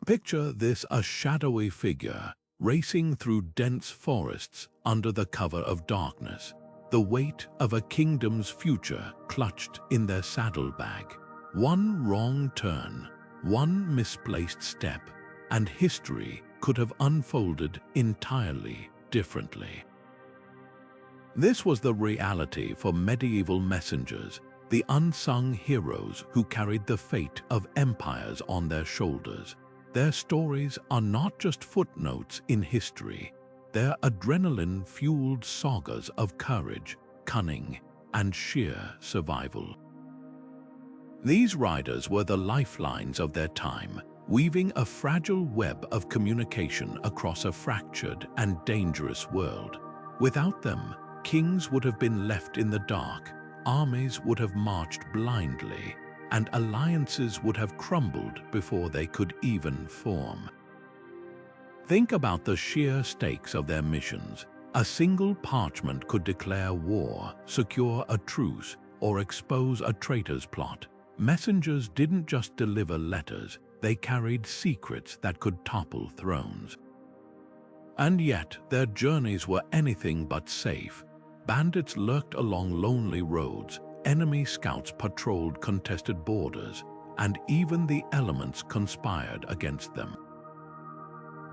Picture this: a shadowy figure racing through dense forests under the cover of darkness, the weight of a kingdom's future clutched in their saddlebag. One wrong turn, one misplaced step, and history could have unfolded entirely differently. This was the reality for medieval messengers, the unsung heroes who carried the fate of empires on their shoulders. Their stories are not just footnotes in history, they're adrenaline-fueled sagas of courage, cunning, and sheer survival. These riders were the lifelines of their time, weaving a fragile web of communication across a fractured and dangerous world. Without them, kings would have been left in the dark, armies would have marched blindly, and alliances would have crumbled before they could even form. Think about the sheer stakes of their missions. A single parchment could declare war, secure a truce, or expose a traitor's plot. Messengers didn't just deliver letters, they carried secrets that could topple thrones. And yet, their journeys were anything but safe. Bandits lurked along lonely roads, enemy scouts patrolled contested borders, and even the elements conspired against them.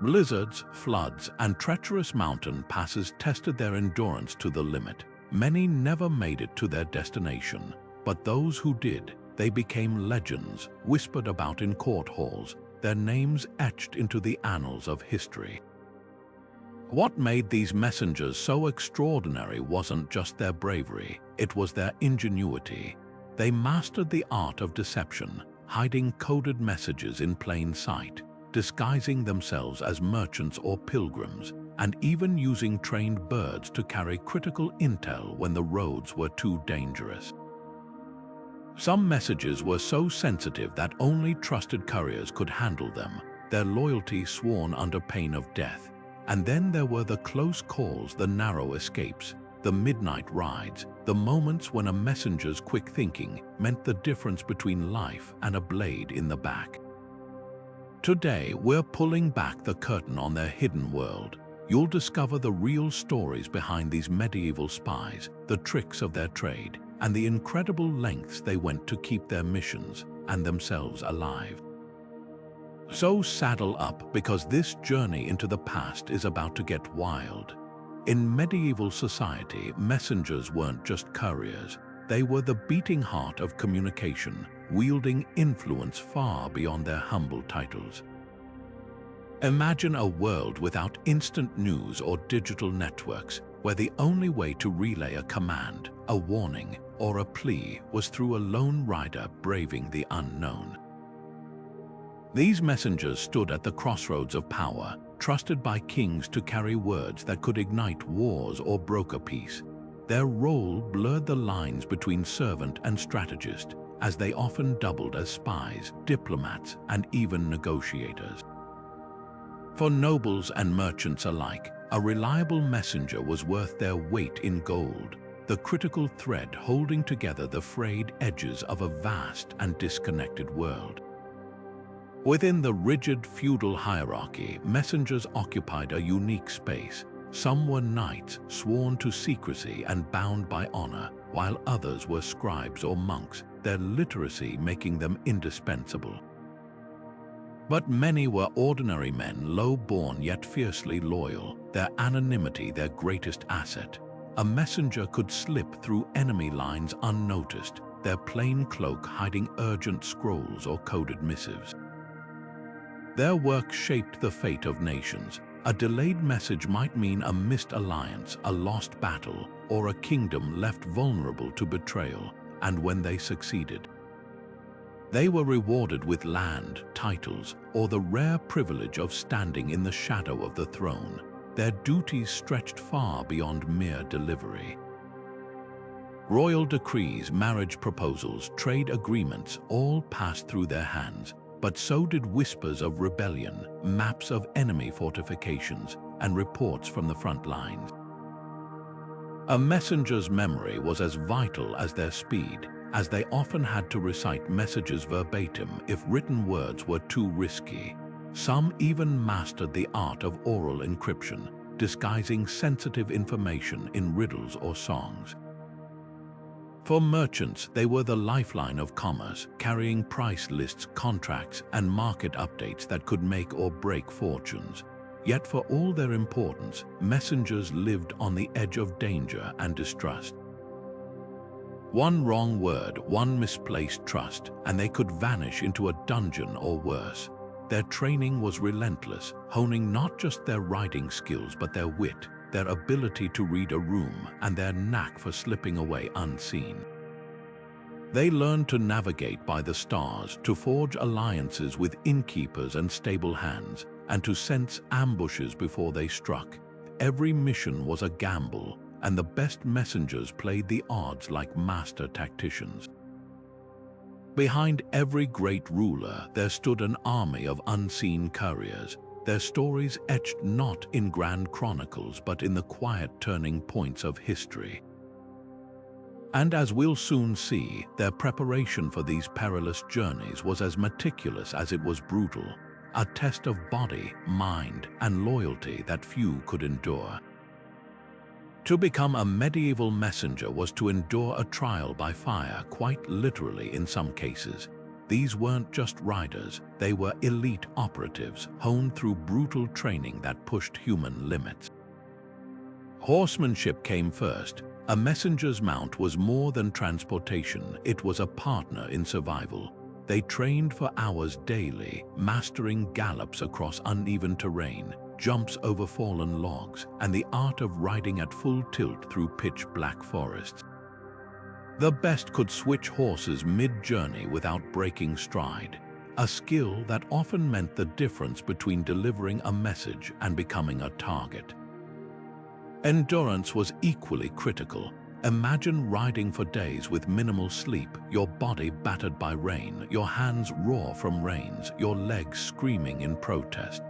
Blizzards, floods, and treacherous mountain passes tested their endurance to the limit. Many never made it to their destination, but those who did, they became legends, whispered about in court halls, their names etched into the annals of history. What made these messengers so extraordinary wasn't just their bravery, it was their ingenuity. They mastered the art of deception, hiding coded messages in plain sight, disguising themselves as merchants or pilgrims, and even using trained birds to carry critical intel when the roads were too dangerous. Some messages were so sensitive that only trusted couriers could handle them, their loyalty sworn under pain of death. And then there were the close calls, the narrow escapes, the midnight rides, the moments when a messenger's quick thinking meant the difference between life and a blade in the back. Today, we're pulling back the curtain on their hidden world. You'll discover the real stories behind these medieval spies, the tricks of their trade, and the incredible lengths they went to keep their missions and themselves alive. So saddle up, because this journey into the past is about to get wild. In medieval society, messengers weren't just couriers. They were the beating heart of communication, wielding influence far beyond their humble titles. Imagine a world without instant news or digital networks, where the only way to relay a command, a warning, or a plea was through a lone rider braving the unknown. These messengers stood at the crossroads of power, trusted by kings to carry words that could ignite wars or broker peace. Their role blurred the lines between servant and strategist, as they often doubled as spies, diplomats, and even negotiators. For nobles and merchants alike, a reliable messenger was worth their weight in gold, the critical thread holding together the frayed edges of a vast and disconnected world. Within the rigid feudal hierarchy, messengers occupied a unique space. Some were knights, sworn to secrecy and bound by honor, while others were scribes or monks, their literacy making them indispensable. But many were ordinary men, low-born yet fiercely loyal, their anonymity their greatest asset. A messenger could slip through enemy lines unnoticed, their plain cloak hiding urgent scrolls or coded missives. Their work shaped the fate of nations. A delayed message might mean a missed alliance, a lost battle, or a kingdom left vulnerable to betrayal, and when they succeeded, they were rewarded with land, titles, or the rare privilege of standing in the shadow of the throne. Their duties stretched far beyond mere delivery. Royal decrees, marriage proposals, trade agreements all passed through their hands, but so did whispers of rebellion, maps of enemy fortifications, and reports from the front lines. A messenger's memory was as vital as their speed, as they often had to recite messages verbatim if written words were too risky. Some even mastered the art of oral encryption, disguising sensitive information in riddles or songs. For merchants, they were the lifeline of commerce, carrying price lists, contracts, and market updates that could make or break fortunes. Yet for all their importance, messengers lived on the edge of danger and distrust. One wrong word, one misplaced trust, and they could vanish into a dungeon or worse. Their training was relentless, honing not just their writing skills but their wit, their ability to read a room, and their knack for slipping away unseen. They learned to navigate by the stars, to forge alliances with innkeepers and stable hands, and to sense ambushes before they struck. Every mission was a gamble, and the best messengers played the odds like master tacticians. Behind every great ruler, there stood an army of unseen couriers, their stories etched not in grand chronicles but in the quiet turning points of history. And as we'll soon see, their preparation for these perilous journeys was as meticulous as it was brutal, a test of body, mind, and loyalty that few could endure. To become a medieval messenger was to endure a trial by fire, quite literally in some cases. These weren't just riders, they were elite operatives, honed through brutal training that pushed human limits. Horsemanship came first. A messenger's mount was more than transportation, it was a partner in survival. They trained for hours daily, mastering gallops across uneven terrain, jumps over fallen logs, and the art of riding at full tilt through pitch-black forests. The best could switch horses mid-journey without breaking stride, a skill that often meant the difference between delivering a message and becoming a target. Endurance was equally critical. Imagine riding for days with minimal sleep, your body battered by rain, your hands raw from rains, your legs screaming in protest.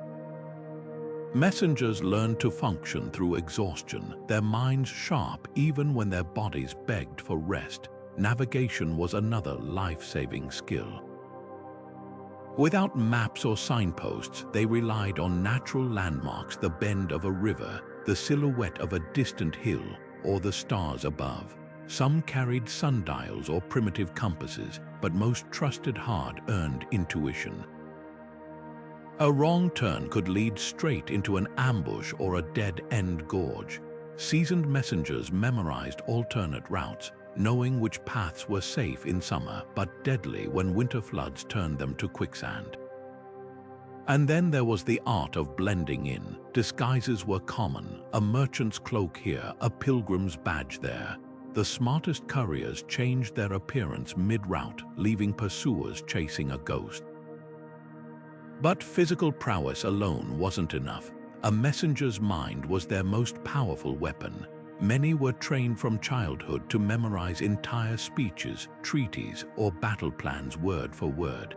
Messengers learned to function through exhaustion, their minds sharp even when their bodies begged for rest. Navigation was another life-saving skill. Without maps or signposts, they relied on natural landmarks, the bend of a river, the silhouette of a distant hill, or the stars above. Some carried sundials or primitive compasses, but most trusted hard-earned intuition. A wrong turn could lead straight into an ambush or a dead-end gorge. Seasoned messengers memorized alternate routes, knowing which paths were safe in summer but deadly when winter floods turned them to quicksand. And then there was the art of blending in. Disguises were common, a merchant's cloak here, a pilgrim's badge there. The smartest couriers changed their appearance mid-route, leaving pursuers chasing a ghost. But physical prowess alone wasn't enough. A messenger's mind was their most powerful weapon. Many were trained from childhood to memorize entire speeches, treaties, or battle plans word for word.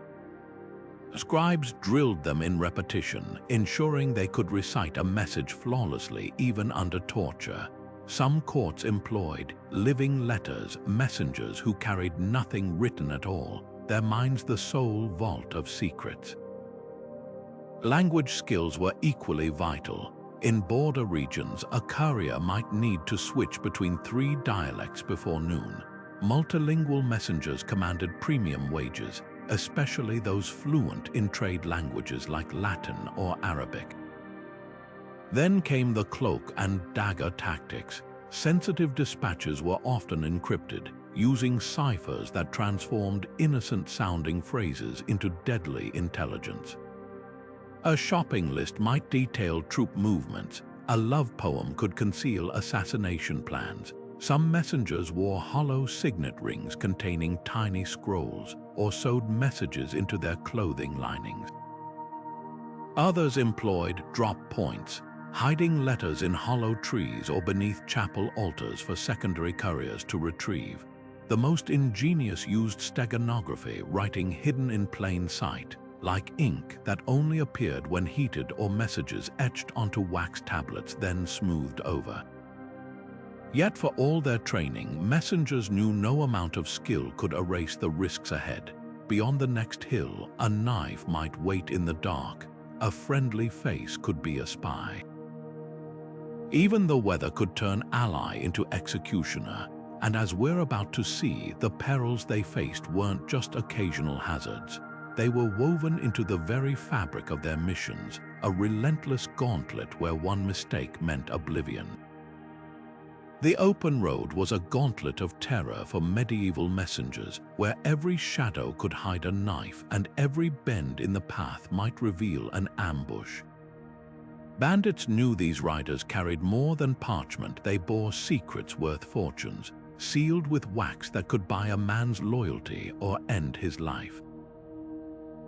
Scribes drilled them in repetition, ensuring they could recite a message flawlessly even under torture. Some courts employed living letters, messengers who carried nothing written at all, their minds the sole vault of secrets. Language skills were equally vital. In border regions, a courier might need to switch between 3 dialects before noon. Multilingual messengers commanded premium wages, especially those fluent in trade languages like Latin or Arabic. Then came the cloak and dagger tactics. Sensitive dispatches were often encrypted, using ciphers that transformed innocent-sounding phrases into deadly intelligence. A shopping list might detail troop movements. A love poem could conceal assassination plans. Some messengers wore hollow signet rings containing tiny scrolls or sewed messages into their clothing linings. Others employed drop points, hiding letters in hollow trees or beneath chapel altars for secondary couriers to retrieve. The most ingenious used steganography, writing hidden in plain sight, like ink that only appeared when heated or messages etched onto wax tablets then smoothed over. Yet for all their training, messengers knew no amount of skill could erase the risks ahead. Beyond the next hill, a knife might wait in the dark. a friendly face could be a spy. Even the weather could turn ally into executioner, and as we're about to see, the perils they faced weren't just occasional hazards. They were woven into the very fabric of their missions, a relentless gauntlet where one mistake meant oblivion. The open road was a gauntlet of terror for medieval messengers, where every shadow could hide a knife and every bend in the path might reveal an ambush. Bandits knew these riders carried more than parchment. They bore secrets worth fortunes, sealed with wax that could buy a man's loyalty or end his life.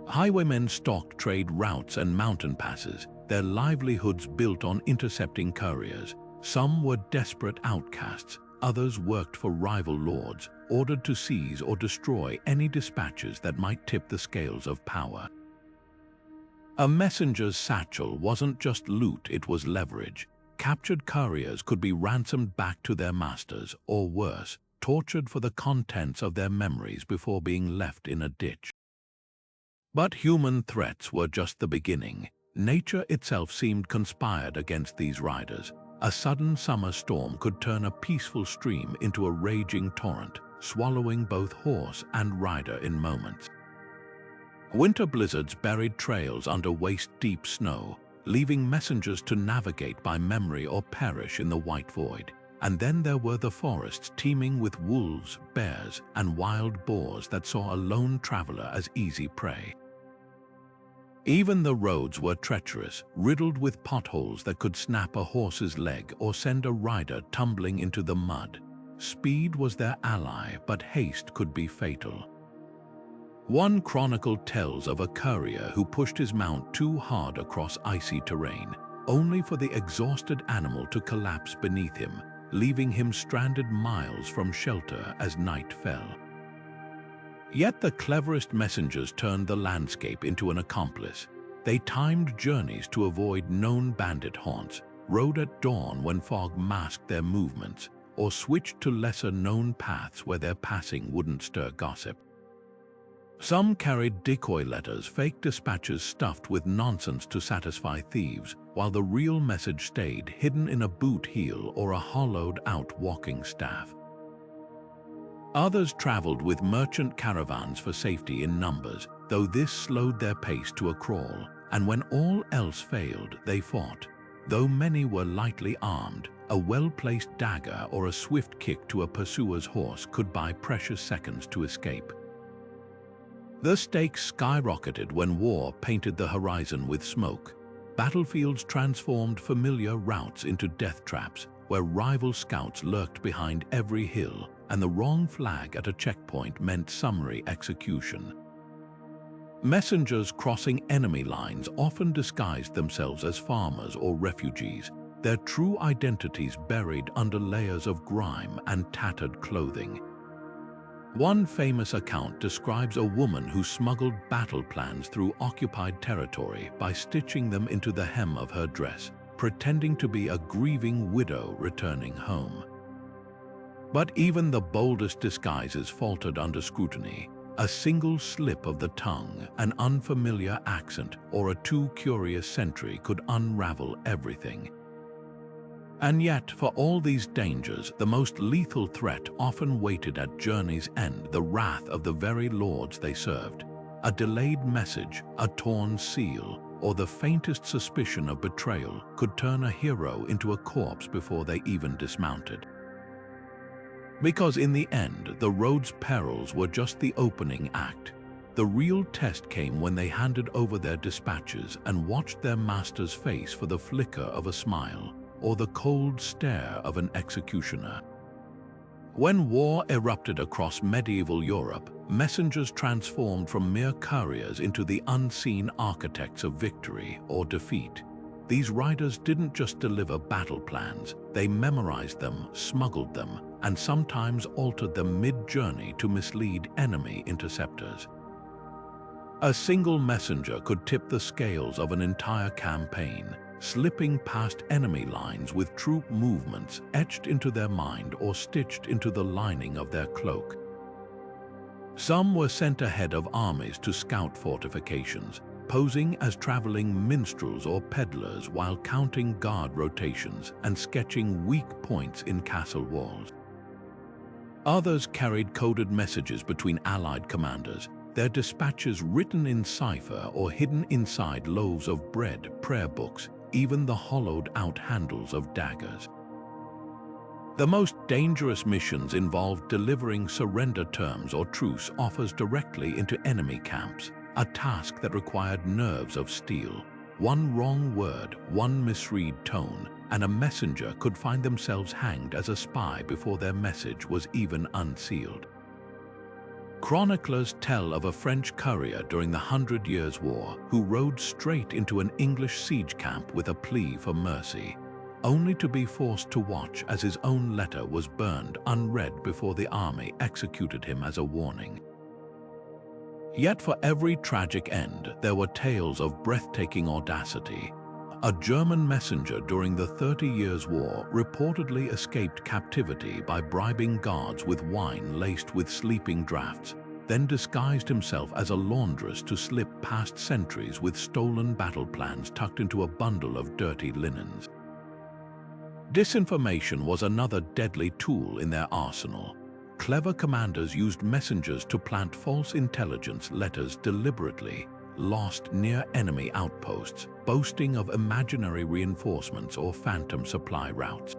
Highwaymen stalked trade routes and mountain passes, their livelihoods built on intercepting couriers. Some were desperate outcasts, others worked for rival lords, ordered to seize or destroy any dispatches that might tip the scales of power. A messenger's satchel wasn't just loot, it was leverage. Captured couriers could be ransomed back to their masters, or worse, tortured for the contents of their memories before being left in a ditch. But human threats were just the beginning. Nature itself seemed conspired against these riders. A sudden summer storm could turn a peaceful stream into a raging torrent, swallowing both horse and rider in moments. Winter blizzards buried trails under waist-deep snow, leaving messengers to navigate by memory or perish in the white void. And then there were the forests teeming with wolves, bears, and wild boars that saw a lone traveler as easy prey. Even the roads were treacherous, riddled with potholes that could snap a horse's leg or send a rider tumbling into the mud. Speed was their ally, but haste could be fatal. One chronicle tells of a courier who pushed his mount too hard across icy terrain, only for the exhausted animal to collapse beneath him, leaving him stranded miles from shelter as night fell. Yet the cleverest messengers turned the landscape into an accomplice. They timed journeys to avoid known bandit haunts, rode at dawn when fog masked their movements, or switched to lesser-known paths where their passing wouldn't stir gossip. Some carried decoy letters, fake dispatches stuffed with nonsense to satisfy thieves, while the real message stayed hidden in a boot heel or a hollowed-out walking staff. Others traveled with merchant caravans for safety in numbers, though this slowed their pace to a crawl, and when all else failed, they fought. Though many were lightly armed, a well-placed dagger or a swift kick to a pursuer's horse could buy precious seconds to escape. The stakes skyrocketed when war painted the horizon with smoke. Battlefields transformed familiar routes into death traps, where rival scouts lurked behind every hill, and the wrong flag at a checkpoint meant summary execution. Messengers crossing enemy lines often disguised themselves as farmers or refugees, their true identities buried under layers of grime and tattered clothing. One famous account describes a woman who smuggled battle plans through occupied territory by stitching them into the hem of her dress, pretending to be a grieving widow returning home. But even the boldest disguises faltered under scrutiny. A single slip of the tongue, an unfamiliar accent, or a too curious sentry could unravel everything. And yet, for all these dangers, the most lethal threat often waited at journey's end: the wrath of the very lords they served. A delayed message, a torn seal, or the faintest suspicion of betrayal could turn a hero into a corpse before they even dismounted. Because in the end, the road's perils were just the opening act. The real test came when they handed over their dispatches and watched their master's face for the flicker of a smile, or the cold stare of an executioner. When war erupted across medieval Europe, messengers transformed from mere couriers into the unseen architects of victory or defeat. These riders didn't just deliver battle plans, they memorized them, smuggled them, and sometimes altered them mid-journey to mislead enemy interceptors. A single messenger could tip the scales of an entire campaign, slipping past enemy lines with troop movements etched into their mind or stitched into the lining of their cloak. Some were sent ahead of armies to scout fortifications, posing as traveling minstrels or peddlers while counting guard rotations and sketching weak points in castle walls. Others carried coded messages between allied commanders, their dispatches written in cipher or hidden inside loaves of bread, prayer books, even the hollowed-out handles of daggers. The most dangerous missions involved delivering surrender terms or truce offers directly into enemy camps, a task that required nerves of steel. One wrong word, one misread tone, and a messenger could find themselves hanged as a spy before their message was even unsealed. Chroniclers tell of a French courier during the 100 Years' War who rode straight into an English siege camp with a plea for mercy, only to be forced to watch as his own letter was burned unread before the army executed him as a warning. Yet for every tragic end, there were tales of breathtaking audacity. A German messenger during the 30 Years' War reportedly escaped captivity by bribing guards with wine laced with sleeping draughts, then disguised himself as a laundress to slip past sentries with stolen battle plans tucked into a bundle of dirty linens. Disinformation was another deadly tool in their arsenal. Clever commanders used messengers to plant false intelligence letters deliberately, lost near enemy outposts, boasting of imaginary reinforcements or phantom supply routes.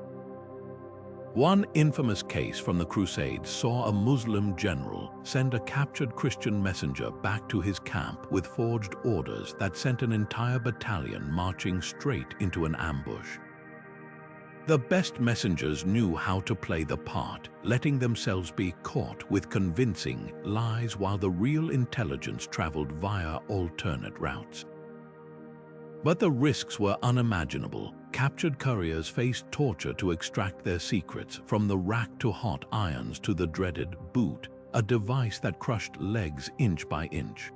One infamous case from the Crusades saw a Muslim general send a captured Christian messenger back to his camp with forged orders that sent an entire battalion marching straight into an ambush. The best messengers knew how to play the part, letting themselves be caught with convincing lies while the real intelligence traveled via alternate routes. But the risks were unimaginable. Captured couriers faced torture to extract their secrets, from the rack to hot irons to the dreaded boot, a device that crushed legs inch by inch.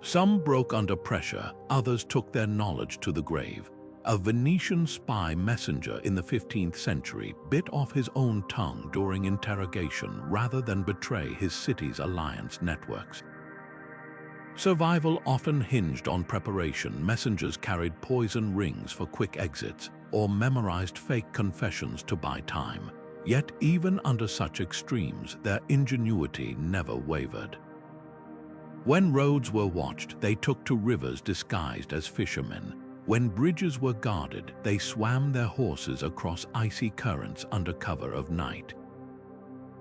Some broke under pressure, others took their knowledge to the grave. A Venetian spy messenger in the 15th century bit off his own tongue during interrogation rather than betray his city's alliance networks. Survival often hinged on preparation. Messengers carried poison rings for quick exits or memorized fake confessions to buy time. Yet even under such extremes, their ingenuity never wavered. When roads were watched, they took to rivers disguised as fishermen. When bridges were guarded, they swam their horses across icy currents under cover of night.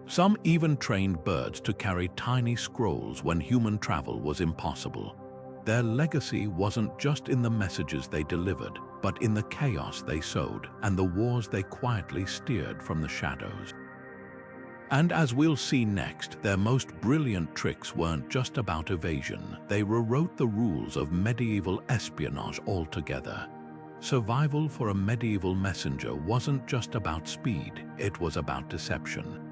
Some even trained birds to carry tiny scrolls when human travel was impossible. Their legacy wasn't just in the messages they delivered, but in the chaos they sowed and the wars they quietly steered from the shadows. And as we'll see next, their most brilliant tricks weren't just about evasion. They rewrote the rules of medieval espionage altogether. Survival for a medieval messenger wasn't just about speed, it was about deception.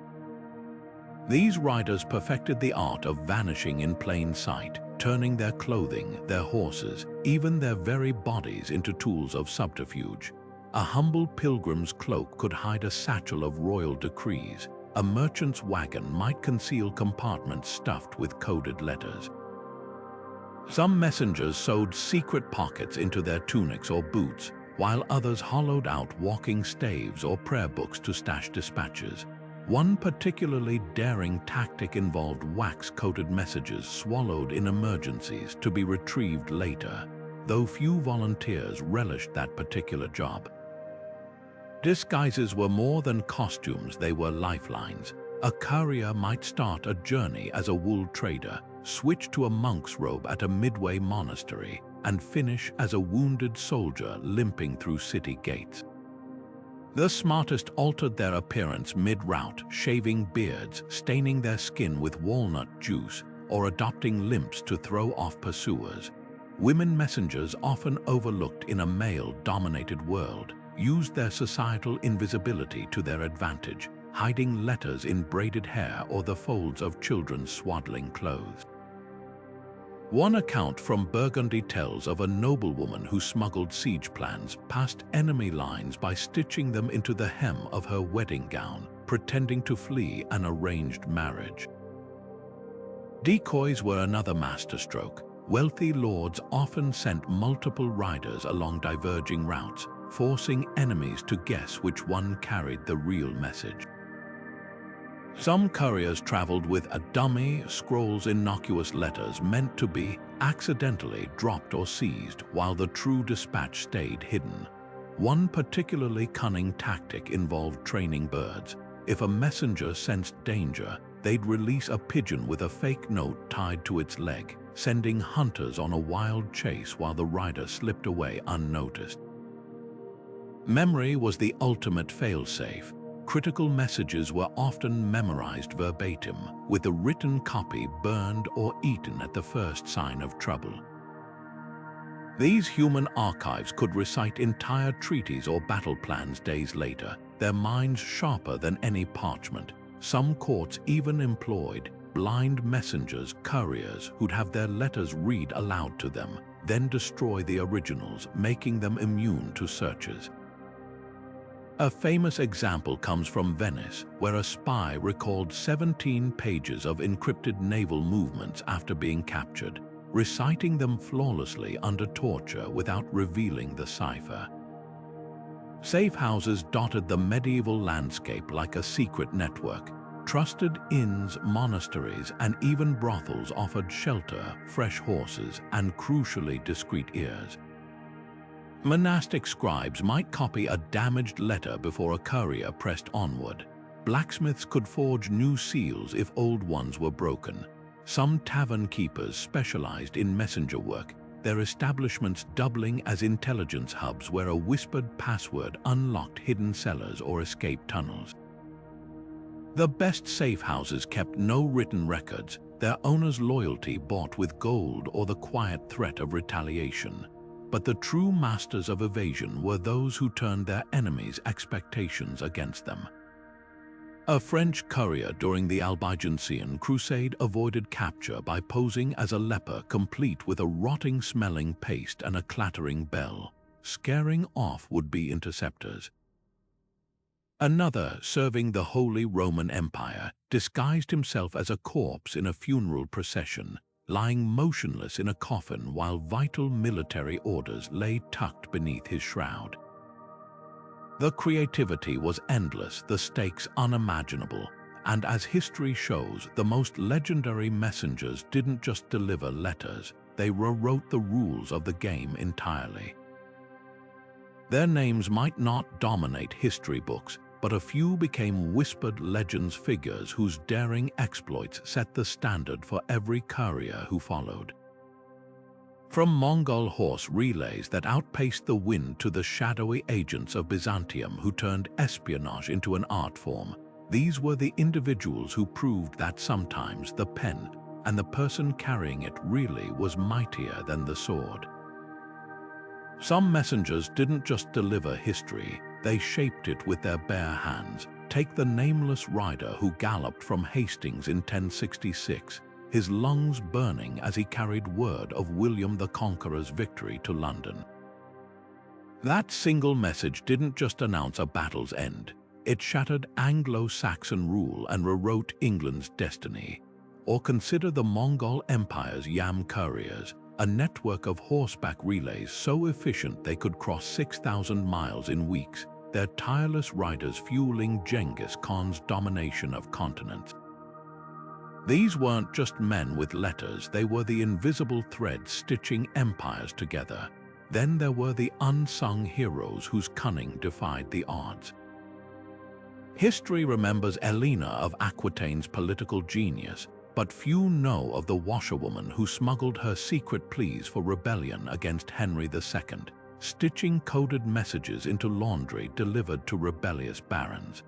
These riders perfected the art of vanishing in plain sight, turning their clothing, their horses, even their very bodies into tools of subterfuge. A humble pilgrim's cloak could hide a satchel of royal decrees. A merchant's wagon might conceal compartments stuffed with coded letters. Some messengers sewed secret pockets into their tunics or boots, while others hollowed out walking staves or prayer books to stash dispatches. One particularly daring tactic involved wax-coated messages swallowed in emergencies to be retrieved later, though few volunteers relished that particular job. Disguises were more than costumes, they were lifelines. A courier might start a journey as a wool trader, switch to a monk's robe at a midway monastery, and finish as a wounded soldier limping through city gates. The smartest altered their appearance mid-route, shaving beards, staining their skin with walnut juice, or adopting limps to throw off pursuers. Women messengers, often overlooked in a male-dominated world, used their societal invisibility to their advantage, hiding letters in braided hair or the folds of children's swaddling clothes. One account from Burgundy tells of a noblewoman who smuggled siege plans past enemy lines by stitching them into the hem of her wedding gown, pretending to flee an arranged marriage. Decoys were another masterstroke. wealthy lords often sent multiple riders along diverging routes, forcing enemies to guess which one carried the real message. Some couriers traveled with a dummy, scrolls innocuous letters meant to be accidentally dropped or seized, while the true dispatch stayed hidden. One particularly cunning tactic involved training birds. If a messenger sensed danger, they'd release a pigeon with a fake note tied to its leg, sending hunters on a wild chase while the rider slipped away unnoticed. Memory was the ultimate failsafe. Critical messages were often memorized verbatim, with a written copy burned or eaten at the first sign of trouble. These human archives could recite entire treaties or battle plans days later, their minds sharper than any parchment. Some courts even employed blind messengers, couriers, who'd have their letters read aloud to them, then destroy the originals, making them immune to searches. A famous example comes from Venice, where a spy recalled 17 pages of encrypted naval movements after being captured, reciting them flawlessly under torture without revealing the cipher. Safe houses dotted the medieval landscape like a secret network. Trusted inns, monasteries, and even brothels offered shelter, fresh horses, and crucially discreet ears. Monastic scribes might copy a damaged letter before a courier pressed onward. Blacksmiths could forge new seals if old ones were broken. Some tavern keepers specialized in messenger work, their establishments doubling as intelligence hubs where a whispered password unlocked hidden cellars or escape tunnels. The best safe houses kept no written records, their owners' loyalty bought with gold or the quiet threat of retaliation. But the true masters of evasion were those who turned their enemies' expectations against them. A French courier during the Albigensian Crusade avoided capture by posing as a leper complete with a rotting-smelling paste and a clattering bell, scaring off would-be interceptors. Another, serving the Holy Roman Empire, disguised himself as a corpse in a funeral procession, lying motionless in a coffin while vital military orders lay tucked beneath his shroud. The creativity was endless, the stakes unimaginable, and as history shows, the most legendary messengers didn't just deliver letters, they rewrote the rules of the game entirely. Their names might not dominate history books, but a few became whispered legends, figures whose daring exploits set the standard for every courier who followed. From Mongol horse relays that outpaced the wind to the shadowy agents of Byzantium who turned espionage into an art form, these were the individuals who proved that sometimes the pen and the person carrying it really was mightier than the sword. Some messengers didn't just deliver history, they shaped it with their bare hands. Take the nameless rider who galloped from Hastings in 1066, his lungs burning as he carried word of William the Conqueror's victory to London. That single message didn't just announce a battle's end, it shattered Anglo-Saxon rule and rewrote England's destiny. Or consider the Mongol Empire's Yam couriers, a network of horseback relays so efficient they could cross 6,000 miles in weeks, their tireless riders fueling Genghis Khan's domination of continents. These weren't just men with letters, they were the invisible threads stitching empires together. Then there were the unsung heroes whose cunning defied the odds. History remembers Elena of Aquitaine's political genius, but few know of the washerwoman who smuggled her secret pleas for rebellion against Henry II, stitching coded messages into laundry delivered to rebellious barons.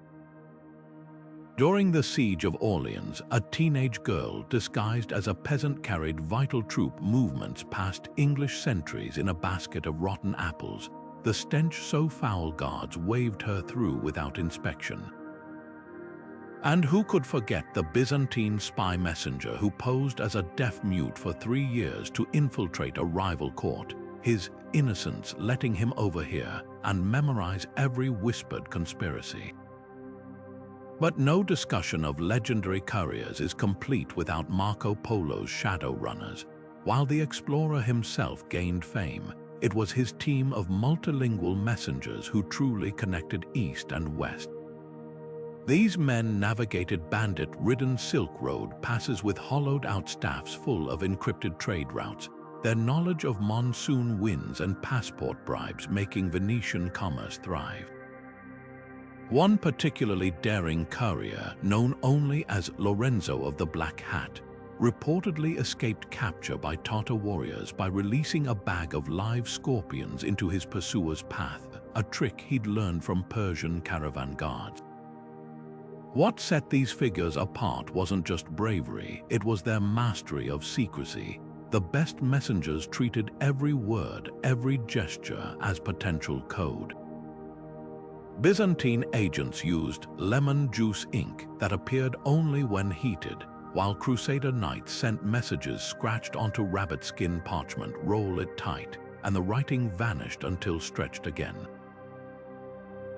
During the Siege of Orleans, a teenage girl disguised as a peasant carried vital troop movements past English sentries in a basket of rotten apples, the stench so foul guards waved her through without inspection. And who could forget the Byzantine spy messenger who posed as a deaf-mute for 3 years to infiltrate a rival court, his innocence letting him overhear and memorize every whispered conspiracy. But no discussion of legendary couriers is complete without Marco Polo's shadow runners. While the explorer himself gained fame, it was his team of multilingual messengers who truly connected East and West. These men navigated bandit-ridden Silk Road passes with hollowed-out staffs full of encrypted trade routes, their knowledge of monsoon winds and passport bribes making Venetian commerce thrive. One particularly daring courier, known only as Lorenzo of the Black Hat, reportedly escaped capture by Tartar warriors by releasing a bag of live scorpions into his pursuer's path, a trick he'd learned from Persian caravan guards. What set these figures apart wasn't just bravery, it was their mastery of secrecy. The best messengers treated every word, every gesture as potential code. Byzantine agents used lemon juice ink that appeared only when heated, while Crusader knights sent messages scratched onto rabbit skin parchment, roll it tight, and the writing vanished until stretched again.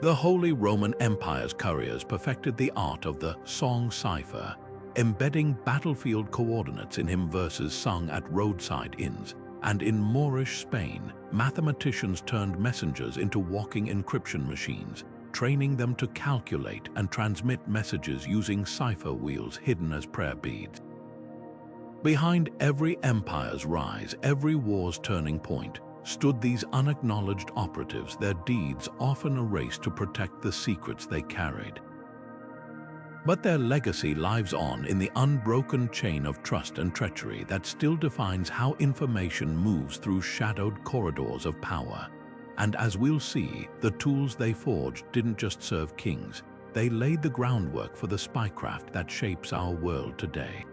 The Holy Roman Empire's couriers perfected the art of the song cipher, embedding battlefield coordinates in hymn verses sung at roadside inns, and in Moorish Spain, mathematicians turned messengers into walking encryption machines, training them to calculate and transmit messages using cipher wheels hidden as prayer beads. Behind every empire's rise, every war's turning point, stood these unacknowledged operatives, their deeds often erased to protect the secrets they carried. But their legacy lives on in the unbroken chain of trust and treachery that still defines how information moves through shadowed corridors of power. And as we'll see, the tools they forged didn't just serve kings, they laid the groundwork for the spycraft that shapes our world today.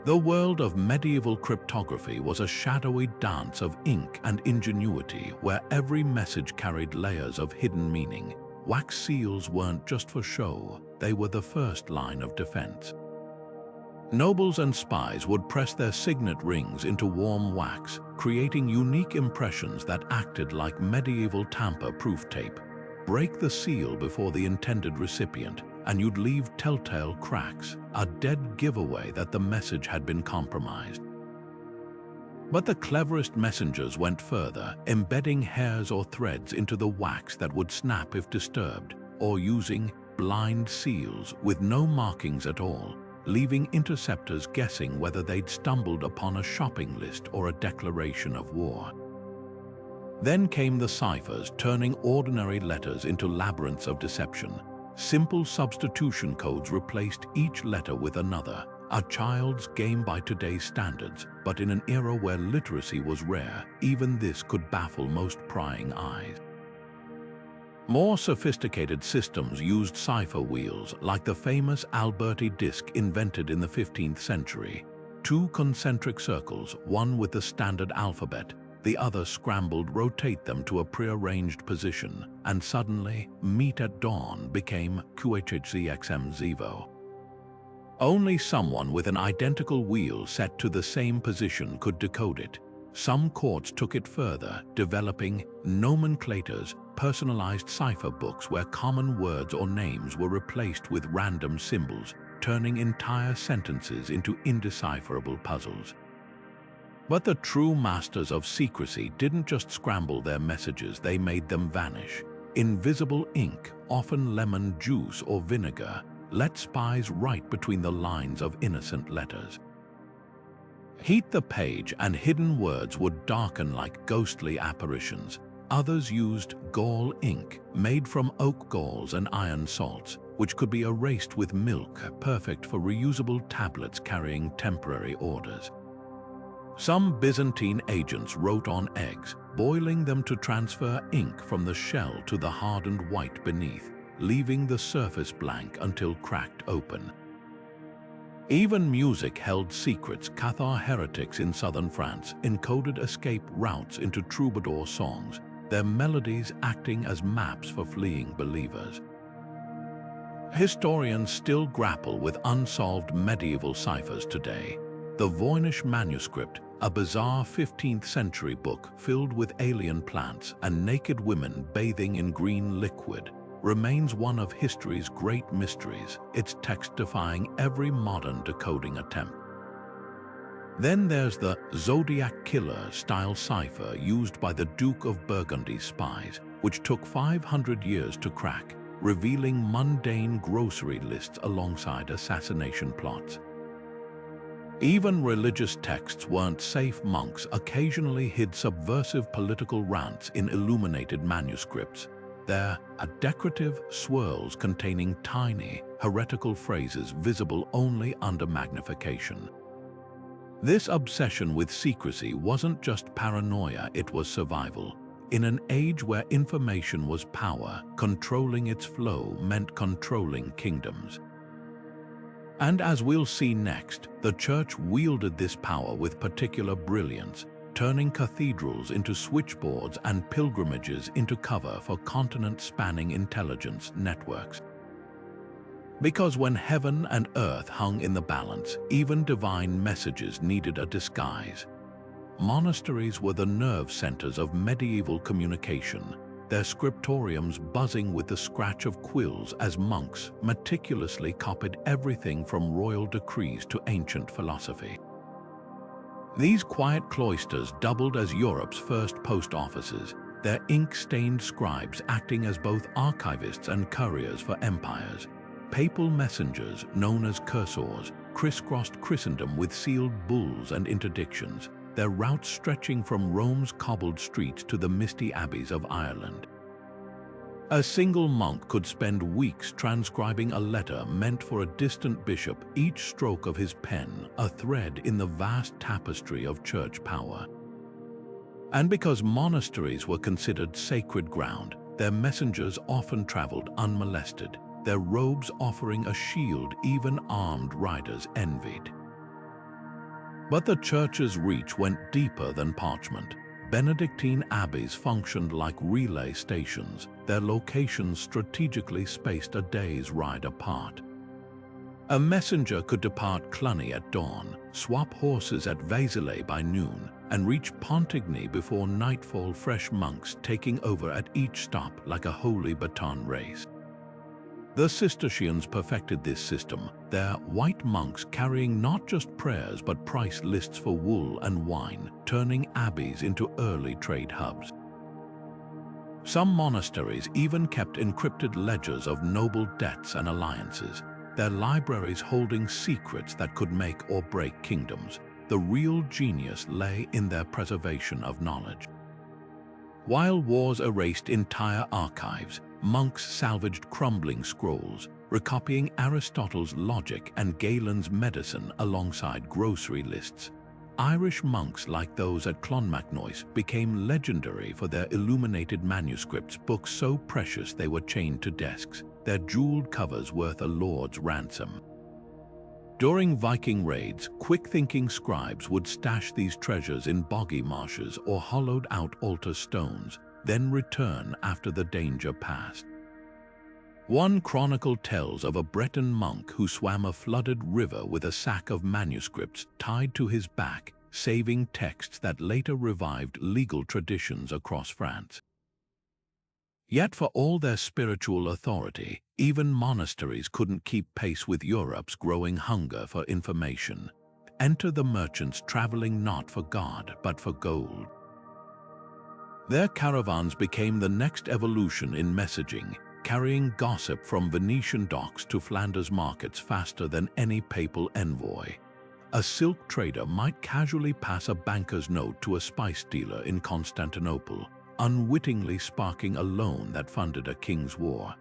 The world of medieval cryptography was a shadowy dance of ink and ingenuity where every message carried layers of hidden meaning. Wax seals weren't just for show, they were the first line of defense. Nobles and spies would press their signet rings into warm wax, creating unique impressions that acted like medieval tamper-proof tape. Break the seal before the intended recipient, and you'd leave telltale cracks, a dead giveaway that the message had been compromised. But the cleverest messengers went further, embedding hairs or threads into the wax that would snap if disturbed, or using blind seals with no markings at all, leaving interceptors guessing whether they'd stumbled upon a shopping list or a declaration of war. Then came the ciphers, turning ordinary letters into labyrinths of deception. Simple substitution codes replaced each letter with another, a child's game by today's standards, but in an era where literacy was rare, even this could baffle most prying eyes. More sophisticated systems used cipher wheels, like the famous Alberti disk invented in the 15th century. Two concentric circles, one with the standard alphabet, the other scrambled, rotate them to a prearranged position, and suddenly, meet at dawn became QHHZXM0. Only someone with an identical wheel set to the same position could decode it. Some courts took it further, developing nomenclators, personalized cipher books where common words or names were replaced with random symbols, turning entire sentences into indecipherable puzzles. But the true masters of secrecy didn't just scramble their messages, they made them vanish. Invisible ink, often lemon juice or vinegar, let spies write between the lines of innocent letters. Heat the page and hidden words would darken like ghostly apparitions. Others used gall ink, made from oak galls and iron salts, which could be erased with milk, perfect for reusable tablets carrying temporary orders. Some Byzantine agents wrote on eggs, boiling them to transfer ink from the shell to the hardened white beneath, leaving the surface blank until cracked open. Even music held secrets. Cathar heretics in southern France encoded escape routes into troubadour songs, their melodies acting as maps for fleeing believers. Historians still grapple with unsolved medieval ciphers today. The Voynich manuscript, a bizarre 15th century book filled with alien plants and naked women bathing in green liquid, remains one of history's great mysteries, its text defying every modern decoding attempt. Then there's the Zodiac Killer style cipher used by the Duke of Burgundy's spies, which took 500 years to crack, revealing mundane grocery lists alongside assassination plots. Even religious texts weren't safe. Monks occasionally hid subversive political rants in illuminated manuscripts. They're decorative swirls containing tiny, heretical phrases visible only under magnification. This obsession with secrecy wasn't just paranoia, it was survival. In an age where information was power, controlling its flow meant controlling kingdoms. And as we'll see next, the Church wielded this power with particular brilliance, turning cathedrals into switchboards and pilgrimages into cover for continent-spanning intelligence networks. Because when heaven and earth hung in the balance, even divine messages needed a disguise. Monasteries were the nerve centers of medieval communication, their scriptoriums buzzing with the scratch of quills as monks meticulously copied everything from royal decrees to ancient philosophy. These quiet cloisters doubled as Europe's first post offices, their ink-stained scribes acting as both archivists and couriers for empires. Papal messengers, known as cursors, crisscrossed Christendom with sealed bulls and interdictions, their routes stretching from Rome's cobbled streets to the misty abbeys of Ireland. A single monk could spend weeks transcribing a letter meant for a distant bishop, each stroke of his pen a thread in the vast tapestry of church power. And because monasteries were considered sacred ground, their messengers often traveled unmolested, their robes offering a shield even armed riders envied. But the Church's reach went deeper than parchment. Benedictine abbeys functioned like relay stations, their locations strategically spaced a day's ride apart. A messenger could depart Cluny at dawn, swap horses at Vézelay by noon, and reach Pontigny before nightfall, fresh monks taking over at each stop like a holy baton race. The Cistercians perfected this system, their white monks carrying not just prayers but price lists for wool and wine, turning abbeys into early trade hubs. Some monasteries even kept encrypted ledgers of noble debts and alliances, their libraries holding secrets that could make or break kingdoms. The real genius lay in their preservation of knowledge. While wars erased entire archives, monks salvaged crumbling scrolls, recopying Aristotle's logic and Galen's medicine alongside grocery lists. Irish monks like those at Clonmacnoise became legendary for their illuminated manuscripts, books so precious they were chained to desks, their jeweled covers worth a lord's ransom. During Viking raids, quick-thinking scribes would stash these treasures in boggy marshes or hollowed-out altar stones, then return after the danger passed. One chronicle tells of a Breton monk who swam a flooded river with a sack of manuscripts tied to his back, saving texts that later revived legal traditions across France. Yet for all their spiritual authority, even monasteries couldn't keep pace with Europe's growing hunger for information. Enter the merchants traveling not for God but for gold. Their caravans became the next evolution in messaging, carrying gossip from Venetian docks to Flanders markets faster than any papal envoy. A silk trader might casually pass a banker's note to a spice dealer in Constantinople, unwittingly sparking a loan that funded a king's war.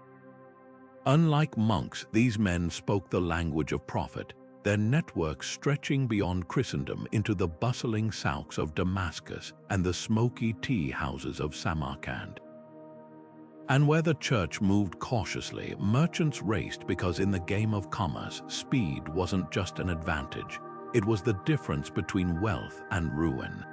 Unlike monks, these men spoke the language of profit, their networks stretching beyond Christendom into the bustling souks of Damascus and the smoky tea houses of Samarkand. And where the church moved cautiously, merchants raced because in the game of commerce, speed wasn't just an advantage, it was the difference between wealth and ruin.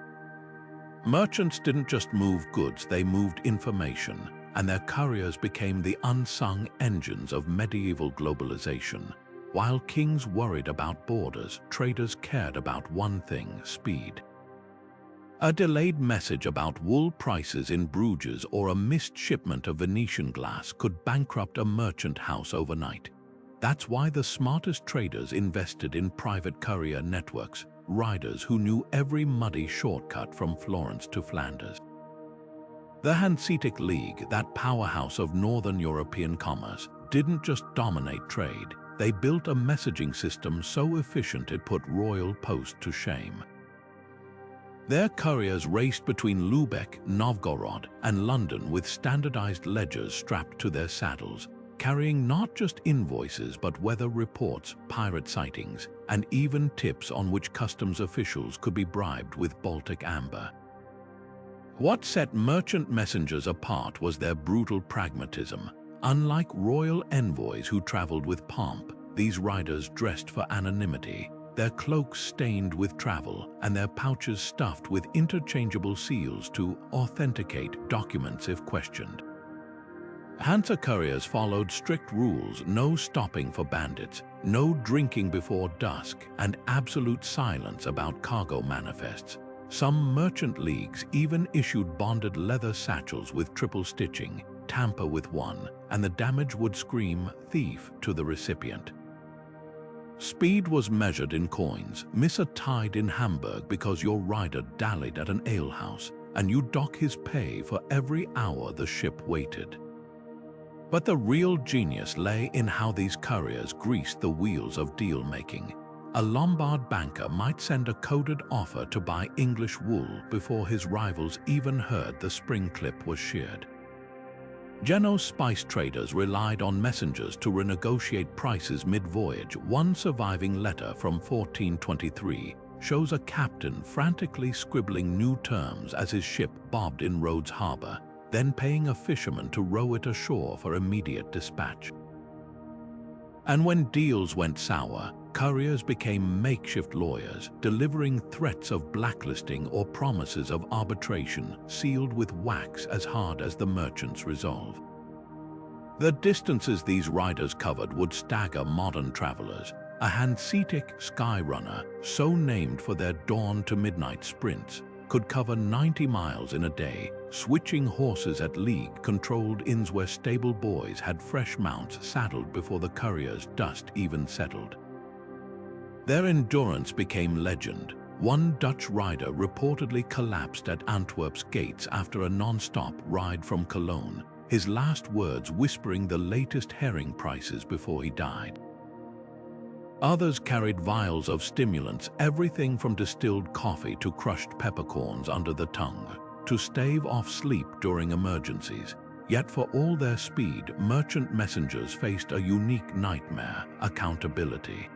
Merchants didn't just move goods, they moved information, and their couriers became the unsung engines of medieval globalization. While kings worried about borders, traders cared about one thing: speed. A delayed message about wool prices in Bruges or a missed shipment of Venetian glass could bankrupt a merchant house overnight. That's why the smartest traders invested in private courier networks, riders who knew every muddy shortcut from Florence to Flanders. The Hanseatic League, that powerhouse of Northern European commerce, didn't just dominate trade. They built a messaging system so efficient it put royal post to shame. Their couriers raced between Lubeck, Novgorod, and London with standardized ledgers strapped to their saddles, carrying not just invoices but weather reports, pirate sightings, and even tips on which customs officials could be bribed with Baltic amber. What set merchant messengers apart was their brutal pragmatism. Unlike royal envoys who traveled with pomp, these riders dressed for anonymity, their cloaks stained with travel and their pouches stuffed with interchangeable seals to authenticate documents if questioned. Hansa couriers followed strict rules: no stopping for bandits, no drinking before dusk, and absolute silence about cargo manifests. Some merchant leagues even issued bonded leather satchels with triple stitching. Tamper with one, and the damage would scream "thief" to the recipient. Speed was measured in coins. Miss a tide in Hamburg because your rider dallied at an alehouse, and you dock his pay for every hour the ship waited. But the real genius lay in how these couriers greased the wheels of deal-making. A Lombard banker might send a coded offer to buy English wool before his rivals even heard the spring clip was sheared. Geno's spice traders relied on messengers to renegotiate prices mid-voyage. One surviving letter from 1423 shows a captain frantically scribbling new terms as his ship bobbed in Rhodes harbor, then paying a fisherman to row it ashore for immediate dispatch. And when deals went sour, couriers became makeshift lawyers, delivering threats of blacklisting or promises of arbitration sealed with wax as hard as the merchant's resolve. The distances these riders covered would stagger modern travelers. A Hanseatic skyrunner, so named for their dawn-to-midnight sprints, could cover 90 miles in a day, switching horses at league-controlled inns where stable boys had fresh mounts saddled before the courier's dust even settled. Their endurance became legend. One Dutch rider reportedly collapsed at Antwerp's gates after a non-stop ride from Cologne, his last words whispering the latest herring prices before he died. Others carried vials of stimulants, everything from distilled coffee to crushed peppercorns under the tongue, to stave off sleep during emergencies. Yet for all their speed, merchant messengers faced a unique nightmare: accountability.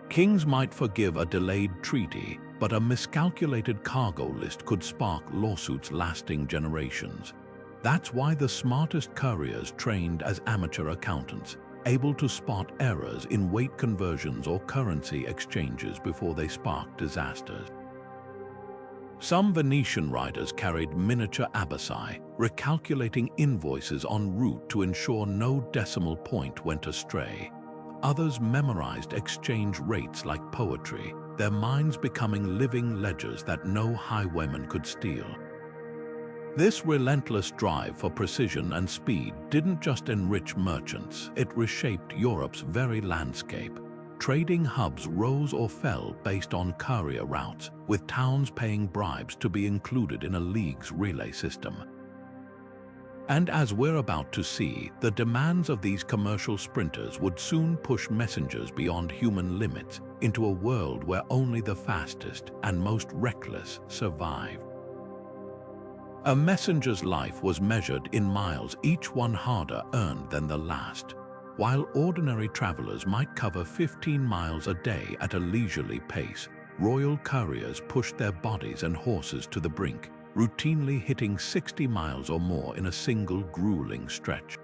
Kings might forgive a delayed treaty, but a miscalculated cargo list could spark lawsuits lasting generations. That's why the smartest couriers trained as amateur accountants, able to spot errors in weight conversions or currency exchanges before they spark disasters. Some Venetian riders carried miniature abbaci, recalculating invoices en route to ensure no decimal point went astray. Others memorized exchange rates like poetry, their minds becoming living ledgers that no highwayman could steal. This relentless drive for precision and speed didn't just enrich merchants, it reshaped Europe's very landscape. Trading hubs rose or fell based on courier routes, with towns paying bribes to be included in a league's relay system. And as we're about to see, the demands of these commercial sprinters would soon push messengers beyond human limits into a world where only the fastest and most reckless survived. A messenger's life was measured in miles, each one harder earned than the last. While ordinary travelers might cover 15 miles a day at a leisurely pace, royal couriers pushed their bodies and horses to the brink, routinely hitting 60 miles or more in a single grueling stretch.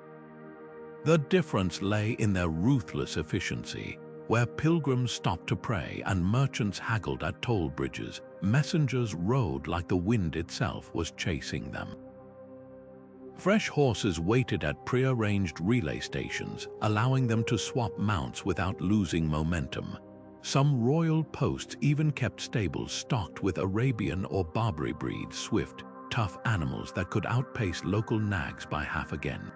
The difference lay in their ruthless efficiency. Where pilgrims stopped to pray and merchants haggled at toll bridges, messengers rode like the wind itself was chasing them. Fresh horses waited at prearranged relay stations, allowing them to swap mounts without losing momentum. Some royal posts even kept stables stocked with Arabian or Barbary breed swift, tough animals that could outpace local nags by half again.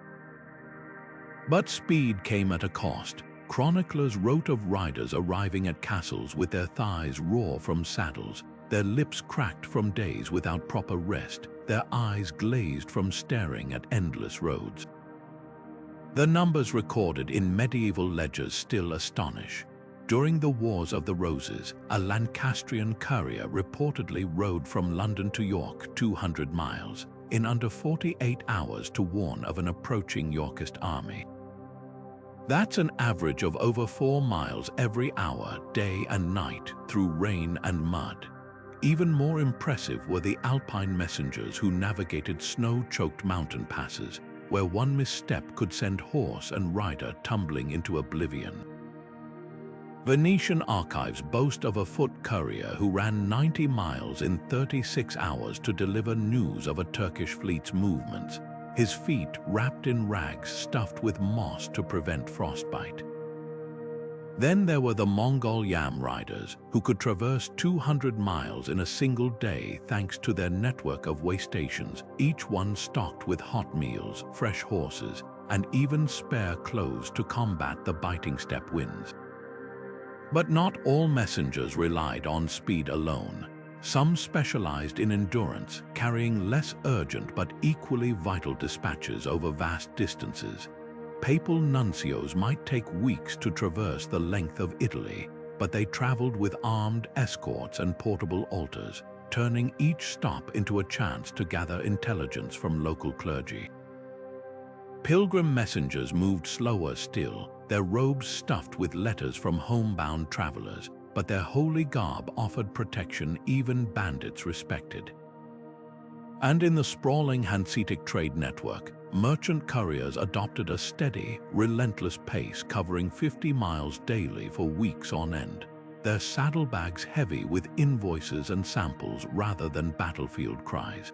But speed came at a cost. Chroniclers wrote of riders arriving at castles with their thighs raw from saddles, their lips cracked from days without proper rest, their eyes glazed from staring at endless roads. The numbers recorded in medieval ledgers still astonish. During the Wars of the Roses, a Lancastrian courier reportedly rode from London to York 200 miles in under 48 hours to warn of an approaching Yorkist army. That's an average of over 4 miles every hour, day and night, through rain and mud. Even more impressive were the Alpine messengers who navigated snow-choked mountain passes, where one misstep could send horse and rider tumbling into oblivion. Venetian archives boast of a foot courier who ran 90 miles in 36 hours to deliver news of a Turkish fleet's movements, his feet wrapped in rags stuffed with moss to prevent frostbite. Then there were the Mongol yam riders, who could traverse 200 miles in a single day thanks to their network of way stations, each one stocked with hot meals, fresh horses, and even spare clothes to combat the biting steppe winds. But not all messengers relied on speed alone. Some specialized in endurance, carrying less urgent but equally vital dispatches over vast distances. Papal nuncios might take weeks to traverse the length of Italy, but they traveled with armed escorts and portable altars, turning each stop into a chance to gather intelligence from local clergy. Pilgrim messengers moved slower still, their robes stuffed with letters from homebound travelers, but their holy garb offered protection even bandits respected. And in the sprawling Hanseatic trade network, merchant couriers adopted a steady, relentless pace covering 50 miles daily for weeks on end, their saddlebags heavy with invoices and samples rather than battlefield cries.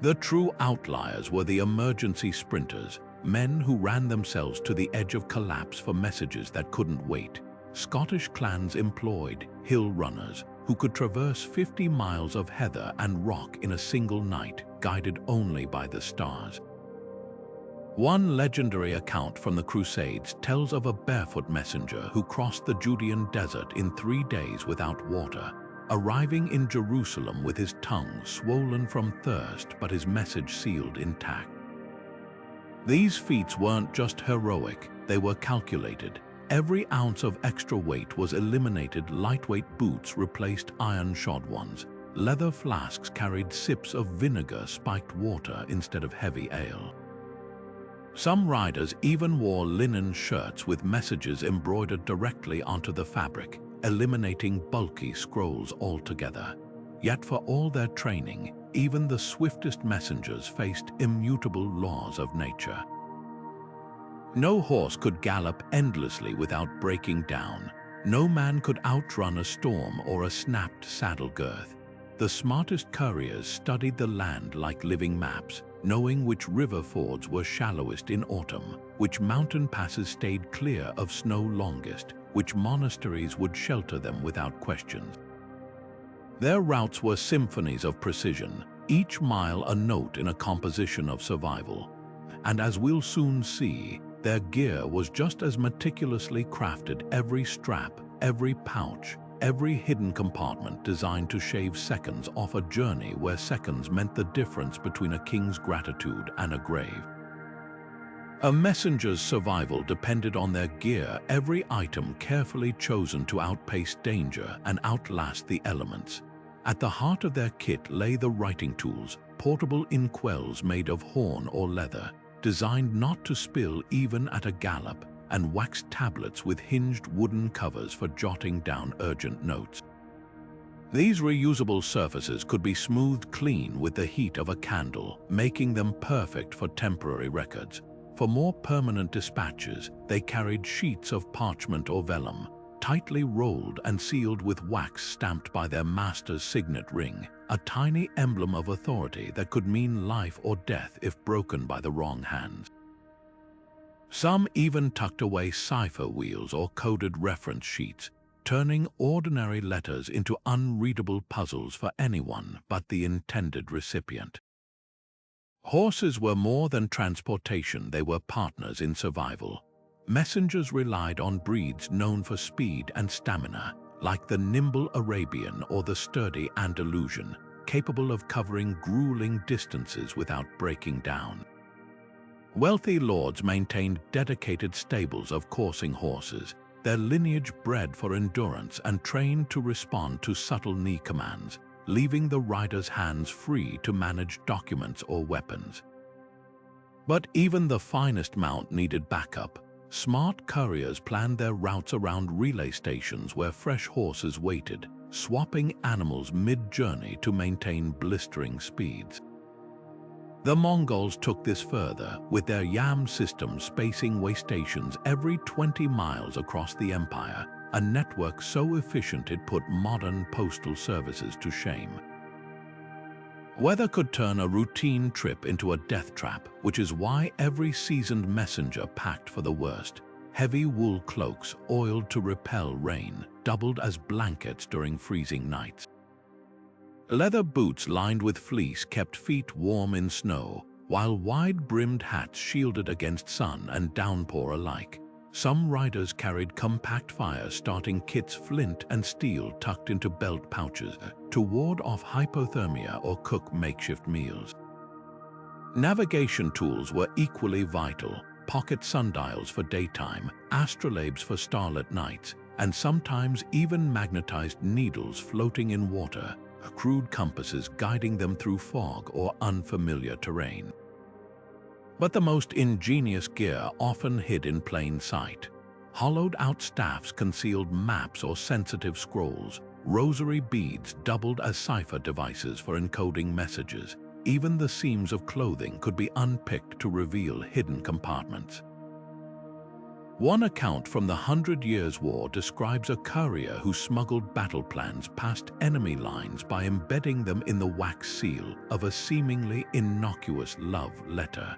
The true outliers were the emergency sprinters, men who ran themselves to the edge of collapse for messages that couldn't wait. Scottish clans employed hill runners who could traverse 50 miles of heather and rock in a single night, guided only by the stars. One legendary account from the Crusades tells of a barefoot messenger who crossed the Judean desert in 3 days without water, arriving in Jerusalem with his tongue swollen from thirst but his message sealed intact. These feats weren't just heroic, they were calculated. Every ounce of extra weight was eliminated. Lightweight boots replaced iron-shod ones. Leather flasks carried sips of vinegar-spiked water instead of heavy ale. Some riders even wore linen shirts with messages embroidered directly onto the fabric, eliminating bulky scrolls altogether. Yet for all their training, even the swiftest messengers faced immutable laws of nature. No horse could gallop endlessly without breaking down. No man could outrun a storm or a snapped saddle girth. The smartest couriers studied the land like living maps, knowing which river fords were shallowest in autumn, which mountain passes stayed clear of snow longest, which monasteries would shelter them without questions. Their routes were symphonies of precision, each mile a note in a composition of survival. And as we'll soon see, their gear was just as meticulously crafted, every strap, every pouch, every hidden compartment designed to shave seconds off a journey where seconds meant the difference between a king's gratitude and a grave. A messenger's survival depended on their gear, every item carefully chosen to outpace danger and outlast the elements. At the heart of their kit lay the writing tools, portable inkwells made of horn or leather, designed not to spill even at a gallop, and waxed tablets with hinged wooden covers for jotting down urgent notes. These reusable surfaces could be smoothed clean with the heat of a candle, making them perfect for temporary records. For more permanent dispatches, they carried sheets of parchment or vellum, tightly rolled and sealed with wax stamped by their master's signet ring, a tiny emblem of authority that could mean life or death if broken by the wrong hands. Some even tucked away cipher wheels or coded reference sheets, turning ordinary letters into unreadable puzzles for anyone but the intended recipient. Horses were more than transportation, they were partners in survival. messengers relied on breeds known for speed and stamina, like the nimble Arabian or the sturdy Andalusian, capable of covering grueling distances without breaking down. Wealthy lords maintained dedicated stables of coursing horses, their lineage bred for endurance and trained to respond to subtle knee commands, leaving the rider's hands free to manage documents or weapons. But even the finest mount needed backup. Smart couriers planned their routes around relay stations where fresh horses waited, swapping animals mid-journey to maintain blistering speeds. The Mongols took this further, with their yam system spacing way stations every 20 miles across the empire, a network so efficient it put modern postal services to shame. Weather could turn a routine trip into a death trap, which is why every seasoned messenger packed for the worst. Heavy wool cloaks, oiled to repel rain, doubled as blankets during freezing nights. Leather boots lined with fleece kept feet warm in snow, while wide-brimmed hats shielded against sun and downpour alike. Some riders carried compact fire-starting kits, flint and steel tucked into belt pouches to ward off hypothermia or cook makeshift meals. Navigation tools were equally vital: pocket sundials for daytime, astrolabes for starlit nights, and sometimes even magnetized needles floating in water, crude compasses guiding them through fog or unfamiliar terrain. But the most ingenious gear often hid in plain sight. Hollowed-out staffs concealed maps or sensitive scrolls. Rosary beads doubled as cipher devices for encoding messages. Even the seams of clothing could be unpicked to reveal hidden compartments. One account from the 100 Years' War describes a courier who smuggled battle plans past enemy lines by embedding them in the wax seal of a seemingly innocuous love letter.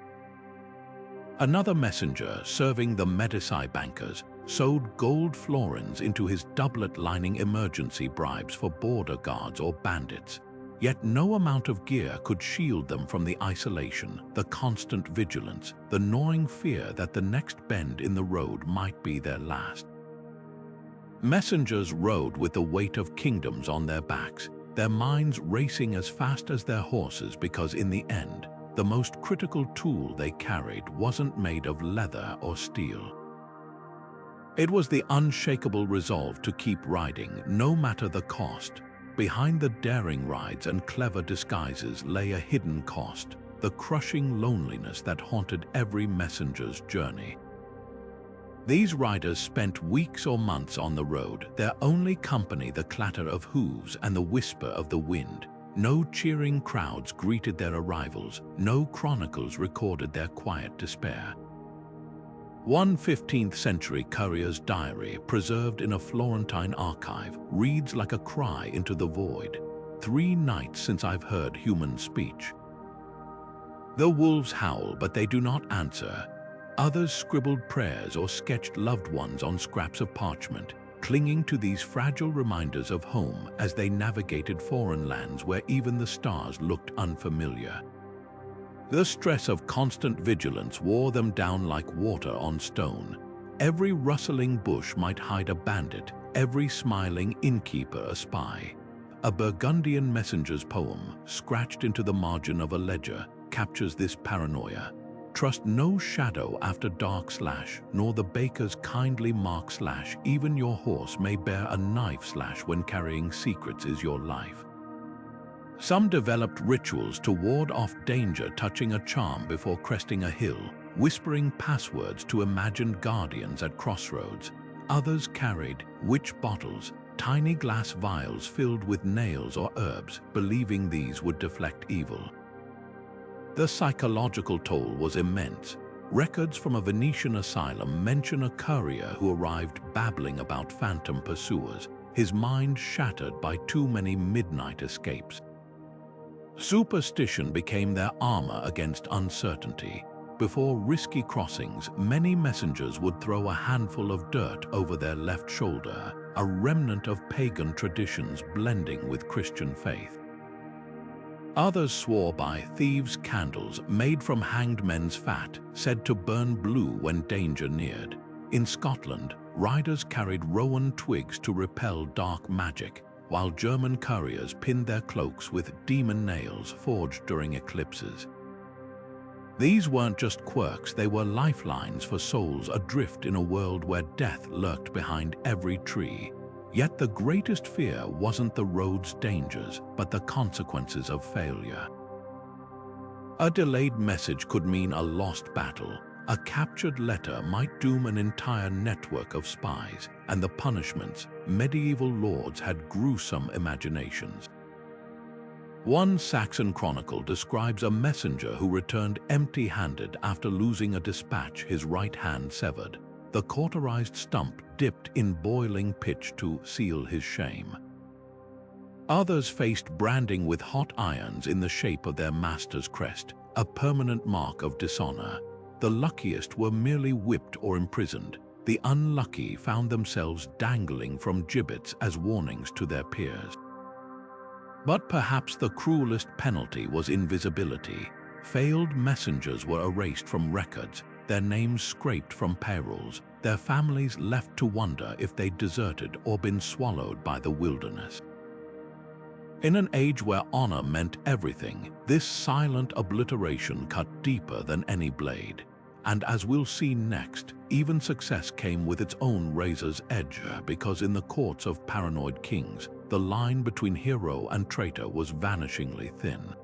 Another messenger, serving the Medici bankers, sewed gold florins into his doublet-lining emergency bribes for border guards or bandits. Yet no amount of gear could shield them from the isolation, the constant vigilance, the gnawing fear that the next bend in the road might be their last. Messengers rode with the weight of kingdoms on their backs, their minds racing as fast as their horses because in the end, the most critical tool they carried wasn't made of leather or steel. It was the unshakable resolve to keep riding, no matter the cost. Behind the daring rides and clever disguises lay a hidden cost, the crushing loneliness that haunted every messenger's journey. These riders spent weeks or months on the road, their only company the clatter of hooves and the whisper of the wind. No cheering crowds greeted their arrivals, no chronicles recorded their quiet despair. One 15th-century courier's diary, preserved in a Florentine archive, reads like a cry into the void. 3 nights since I've heard human speech. The wolves howl, but they do not answer. Others scribbled prayers or sketched loved ones on scraps of parchment, clinging to these fragile reminders of home as they navigated foreign lands where even the stars looked unfamiliar. The stress of constant vigilance wore them down like water on stone. Every rustling bush might hide a bandit, every smiling innkeeper a spy. A Burgundian messenger's poem, scratched into the margin of a ledger, captures this paranoia. Trust no shadow after dark / nor the baker's kindly mark / even your horse may bear a knife / when carrying secrets is your life. Some developed rituals to ward off danger, touching a charm before cresting a hill, whispering passwords to imagined guardians at crossroads. Others carried witch bottles, tiny glass vials filled with nails or herbs, believing these would deflect evil. The psychological toll was immense. Records from a Venetian asylum mention a courier who arrived babbling about phantom pursuers, his mind shattered by too many midnight escapes. Superstition became their armor against uncertainty. Before risky crossings, many messengers would throw a handful of dirt over their left shoulder, a remnant of pagan traditions blending with Christian faith. Others swore by thieves' candles made from hanged men's fat, said to burn blue when danger neared. In Scotland, riders carried rowan twigs to repel dark magic, while German couriers pinned their cloaks with demon nails forged during eclipses. These weren't just quirks, they were lifelines for souls adrift in a world where death lurked behind every tree. Yet the greatest fear wasn't the road's dangers, but the consequences of failure. A delayed message could mean a lost battle. A captured letter might doom an entire network of spies, and the punishments, medieval lords had gruesome imaginations. One Saxon chronicle describes a messenger who returned empty-handed after losing a dispatch, his right hand severed, the cauterized stump dipped in boiling pitch to seal his shame. Others faced branding with hot irons in the shape of their master's crest, a permanent mark of dishonor. The luckiest were merely whipped or imprisoned. The unlucky found themselves dangling from gibbets as warnings to their peers. But perhaps the cruelest penalty was invisibility. Failed messengers were erased from records, their names scraped from payrolls, their families left to wonder if they'd deserted or been swallowed by the wilderness. In an age where honor meant everything, this silent obliteration cut deeper than any blade. And as we'll see next, even success came with its own razor's edge, because in the courts of paranoid kings, the line between hero and traitor was vanishingly thin.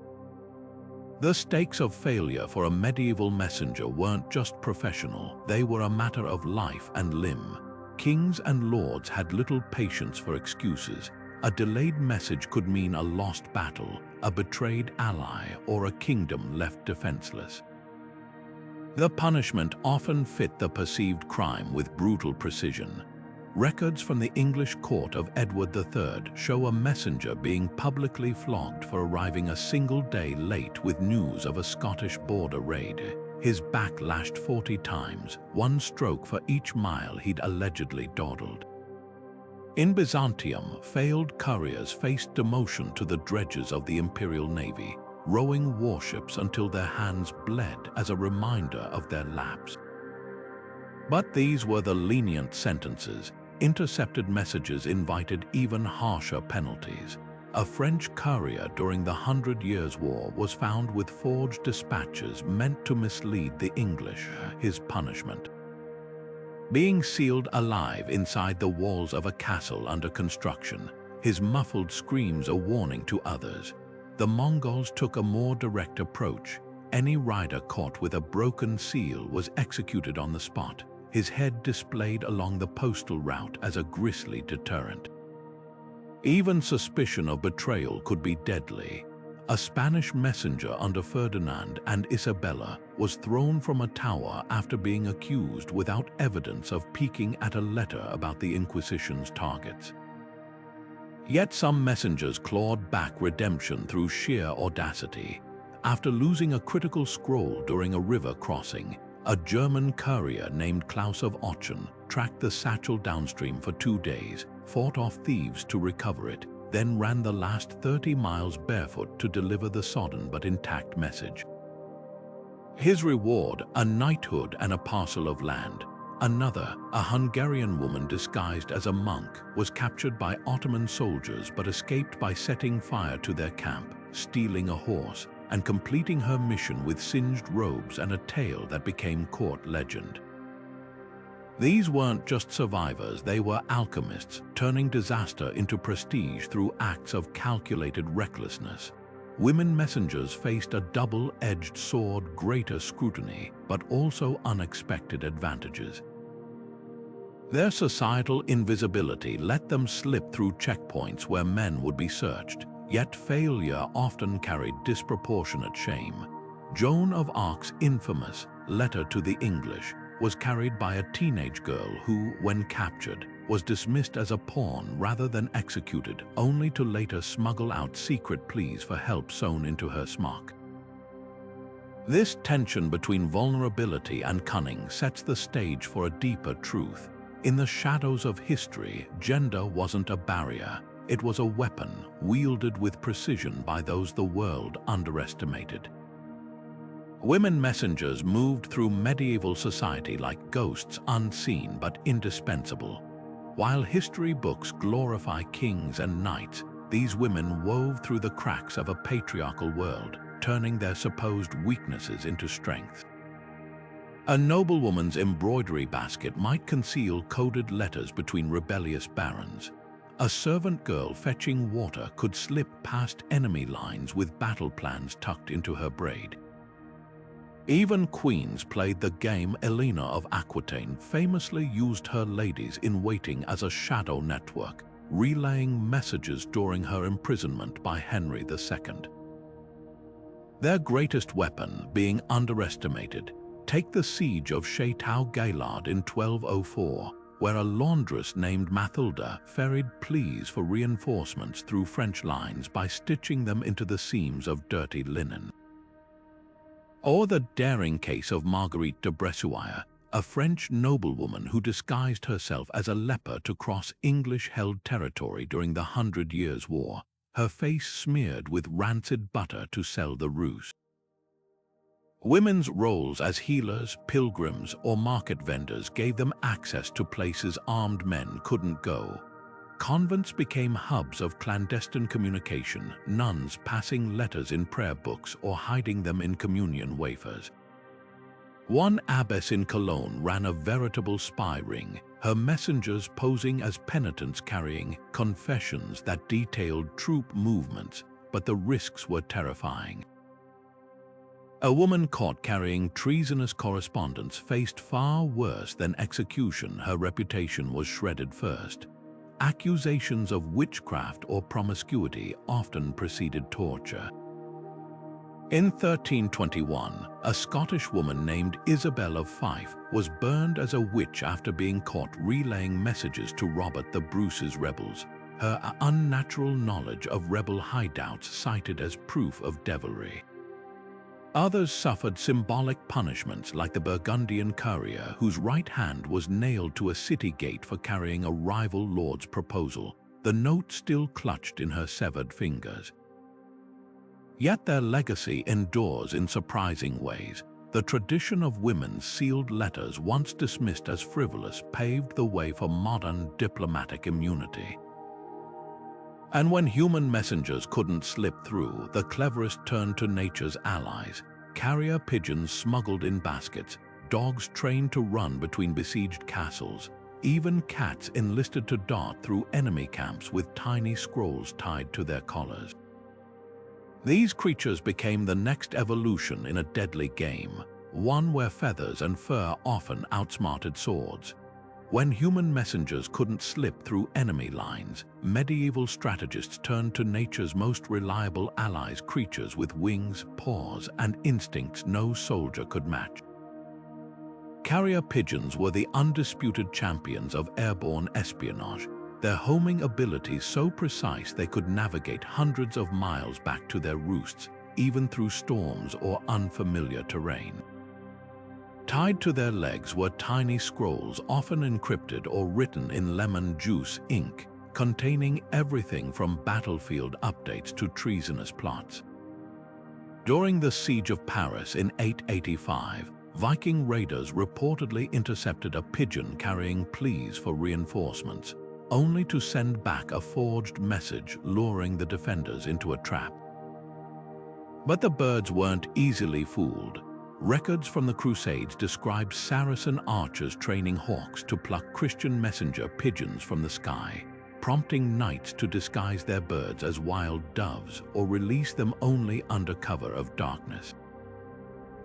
The stakes of failure for a medieval messenger weren't just professional, they were a matter of life and limb. Kings and lords had little patience for excuses. A delayed message could mean a lost battle, a betrayed ally, or a kingdom left defenseless. The punishment often fit the perceived crime with brutal precision. Records from the English court of Edward III show a messenger being publicly flogged for arriving a single day late with news of a Scottish border raid. His back lashed 40 times, one stroke for each mile he'd allegedly dawdled. In Byzantium, failed couriers faced demotion to the dredges of the Imperial Navy, rowing warships until their hands bled as a reminder of their lapse. But these were the lenient sentences. Intercepted messages invited even harsher penalties. A French courier during the 100 Years' War was found with forged dispatches meant to mislead the English, his punishment. Being sealed alive inside the walls of a castle under construction, his muffled screams a warning to others. The Mongols took a more direct approach. Any rider caught with a broken seal was executed on the spot, his head displayed along the postal route as a grisly deterrent. Even suspicion of betrayal could be deadly. A Spanish messenger under Ferdinand and Isabella was thrown from a tower after being accused without evidence of peeking at a letter about the Inquisition's targets. Yet some messengers clawed back redemption through sheer audacity. After losing a critical scroll during a river crossing, a German courier named Klaus of Aachen tracked the satchel downstream for 2 days, fought off thieves to recover it, then ran the last 30 miles barefoot to deliver the sodden but intact message. His reward, a knighthood and a parcel of land. Another, a Hungarian woman disguised as a monk, was captured by Ottoman soldiers but escaped by setting fire to their camp, stealing a horse, and completing her mission with singed robes and a tale that became court legend. These weren't just survivors, they were alchemists, turning disaster into prestige through acts of calculated recklessness. Women messengers faced a double-edged sword, greater scrutiny, but also unexpected advantages. Their societal invisibility let them slip through checkpoints where men would be searched, yet failure often carried disproportionate shame. Joan of Arc's infamous letter to the English was carried by a teenage girl who, when captured, was dismissed as a pawn rather than executed, only to later smuggle out secret pleas for help sewn into her smock. This tension between vulnerability and cunning sets the stage for a deeper truth. In the shadows of history, gender wasn't a barrier. It was a weapon wielded with precision by those the world underestimated. Women messengers moved through medieval society like ghosts, unseen but indispensable. While history books glorify kings and knights, these women wove through the cracks of a patriarchal world, turning their supposed weaknesses into strength. A noblewoman's embroidery basket might conceal coded letters between rebellious barons. A servant girl fetching water could slip past enemy lines with battle plans tucked into her braid. Even queens played the game. Helena of Aquitaine famously used her ladies-in-waiting as a shadow network, relaying messages during her imprisonment by Henry II. Their greatest weapon being underestimated. Take the siege of Château-Gaillard in 1204, where a laundress named Mathilde ferried pleas for reinforcements through French lines by stitching them into the seams of dirty linen. Or the daring case of Marguerite de Bressuire, a French noblewoman who disguised herself as a leper to cross English-held territory during the 100 Years' War, her face smeared with rancid butter to sell the ruse. Women's roles as healers, pilgrims, or market vendors gave them access to places armed men couldn't go. Convents became hubs of clandestine communication, nuns passing letters in prayer books or hiding them in communion wafers. One abbess in Cologne ran a veritable spy ring, her messengers posing as penitents carrying confessions that detailed troop movements, but the risks were terrifying. A woman caught carrying treasonous correspondence faced far worse than execution. Her reputation was shredded first. Accusations of witchcraft or promiscuity often preceded torture. In 1321, a Scottish woman named Isabel of Fife was burned as a witch after being caught relaying messages to Robert the Bruce's rebels, her unnatural knowledge of rebel hideouts cited as proof of devilry. Others suffered symbolic punishments like the Burgundian courier whose right hand was nailed to a city gate for carrying a rival lord's proposal, the note still clutched in her severed fingers. Yet their legacy endures in surprising ways. The tradition of women's sealed letters, once dismissed as frivolous, paved the way for modern diplomatic immunity. And when human messengers couldn't slip through, the cleverest turned to nature's allies. Carrier pigeons smuggled in baskets, dogs trained to run between besieged castles, even cats enlisted to dart through enemy camps with tiny scrolls tied to their collars. These creatures became the next evolution in a deadly game, one where feathers and fur often outsmarted swords. When human messengers couldn't slip through enemy lines, medieval strategists turned to nature's most reliable allies, creatures with wings, paws, and instincts no soldier could match. Carrier pigeons were the undisputed champions of airborne espionage, their homing abilities so precise they could navigate hundreds of miles back to their roosts, even through storms or unfamiliar terrain. Tied to their legs were tiny scrolls, often encrypted or written in lemon juice ink, containing everything from battlefield updates to treasonous plots. During the Siege of Paris in 885, Viking raiders reportedly intercepted a pigeon carrying pleas for reinforcements, only to send back a forged message luring the defenders into a trap. But the birds weren't easily fooled. Records from the Crusades describe Saracen archers training hawks to pluck Christian messenger pigeons from the sky, prompting knights to disguise their birds as wild doves or release them only under cover of darkness.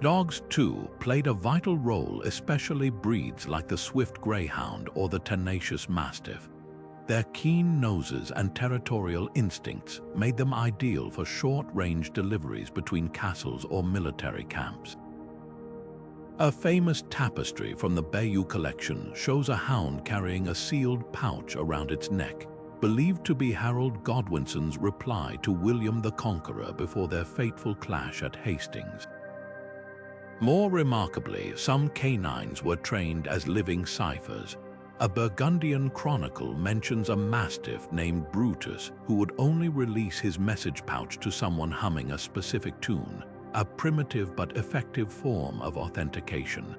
Dogs, too, played a vital role, especially breeds like the swift greyhound or the tenacious mastiff. Their keen noses and territorial instincts made them ideal for short-range deliveries between castles or military camps. A famous tapestry from the Bayeux collection shows a hound carrying a sealed pouch around its neck, believed to be Harold Godwinson's reply to William the Conqueror before their fateful clash at Hastings. More remarkably, some canines were trained as living ciphers. A Burgundian chronicle mentions a mastiff named Brutus who would only release his message pouch to someone humming a specific tune, a primitive but effective form of authentication.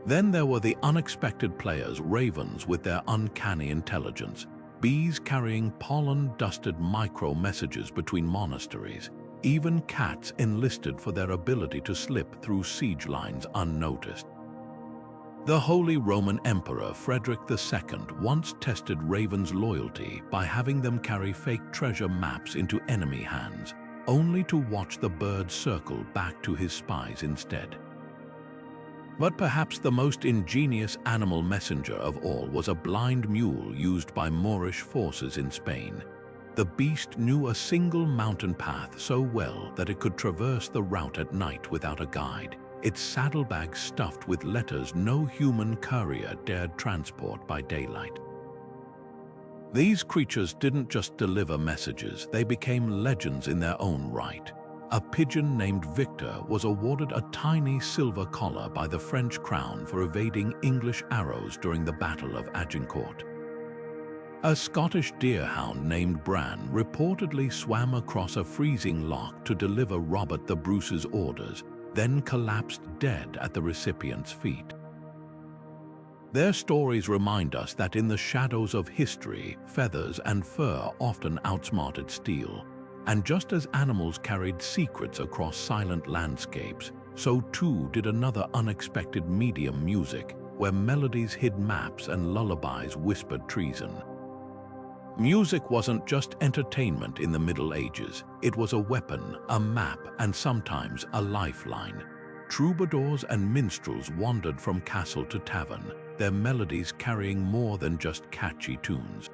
Then there were the unexpected players, ravens with their uncanny intelligence, bees carrying pollen-dusted micro-messages between monasteries, even cats enlisted for their ability to slip through siege lines unnoticed. The Holy Roman Emperor Frederick II once tested ravens' loyalty by having them carry fake treasure maps into enemy hands, only to watch the birds circle back to his spies instead. But perhaps the most ingenious animal messenger of all was a blind mule used by Moorish forces in Spain. The beast knew a single mountain path so well that it could traverse the route at night without a guide, its saddlebag stuffed with letters no human courier dared transport by daylight. These creatures didn't just deliver messages, they became legends in their own right. A pigeon named Victor was awarded a tiny silver collar by the French crown for evading English arrows during the Battle of Agincourt. A Scottish deerhound named Bran reportedly swam across a freezing loch to deliver Robert the Bruce's orders, then collapsed dead at the recipient's feet. Their stories remind us that in the shadows of history, feathers and fur often outsmarted steel. And just as animals carried secrets across silent landscapes, so too did another unexpected medium, music, where melodies hid maps and lullabies whispered treason. Music wasn't just entertainment in the Middle Ages, it was a weapon, a map, and sometimes a lifeline. Troubadours and minstrels wandered from castle to tavern, their melodies carrying more than just catchy tunes.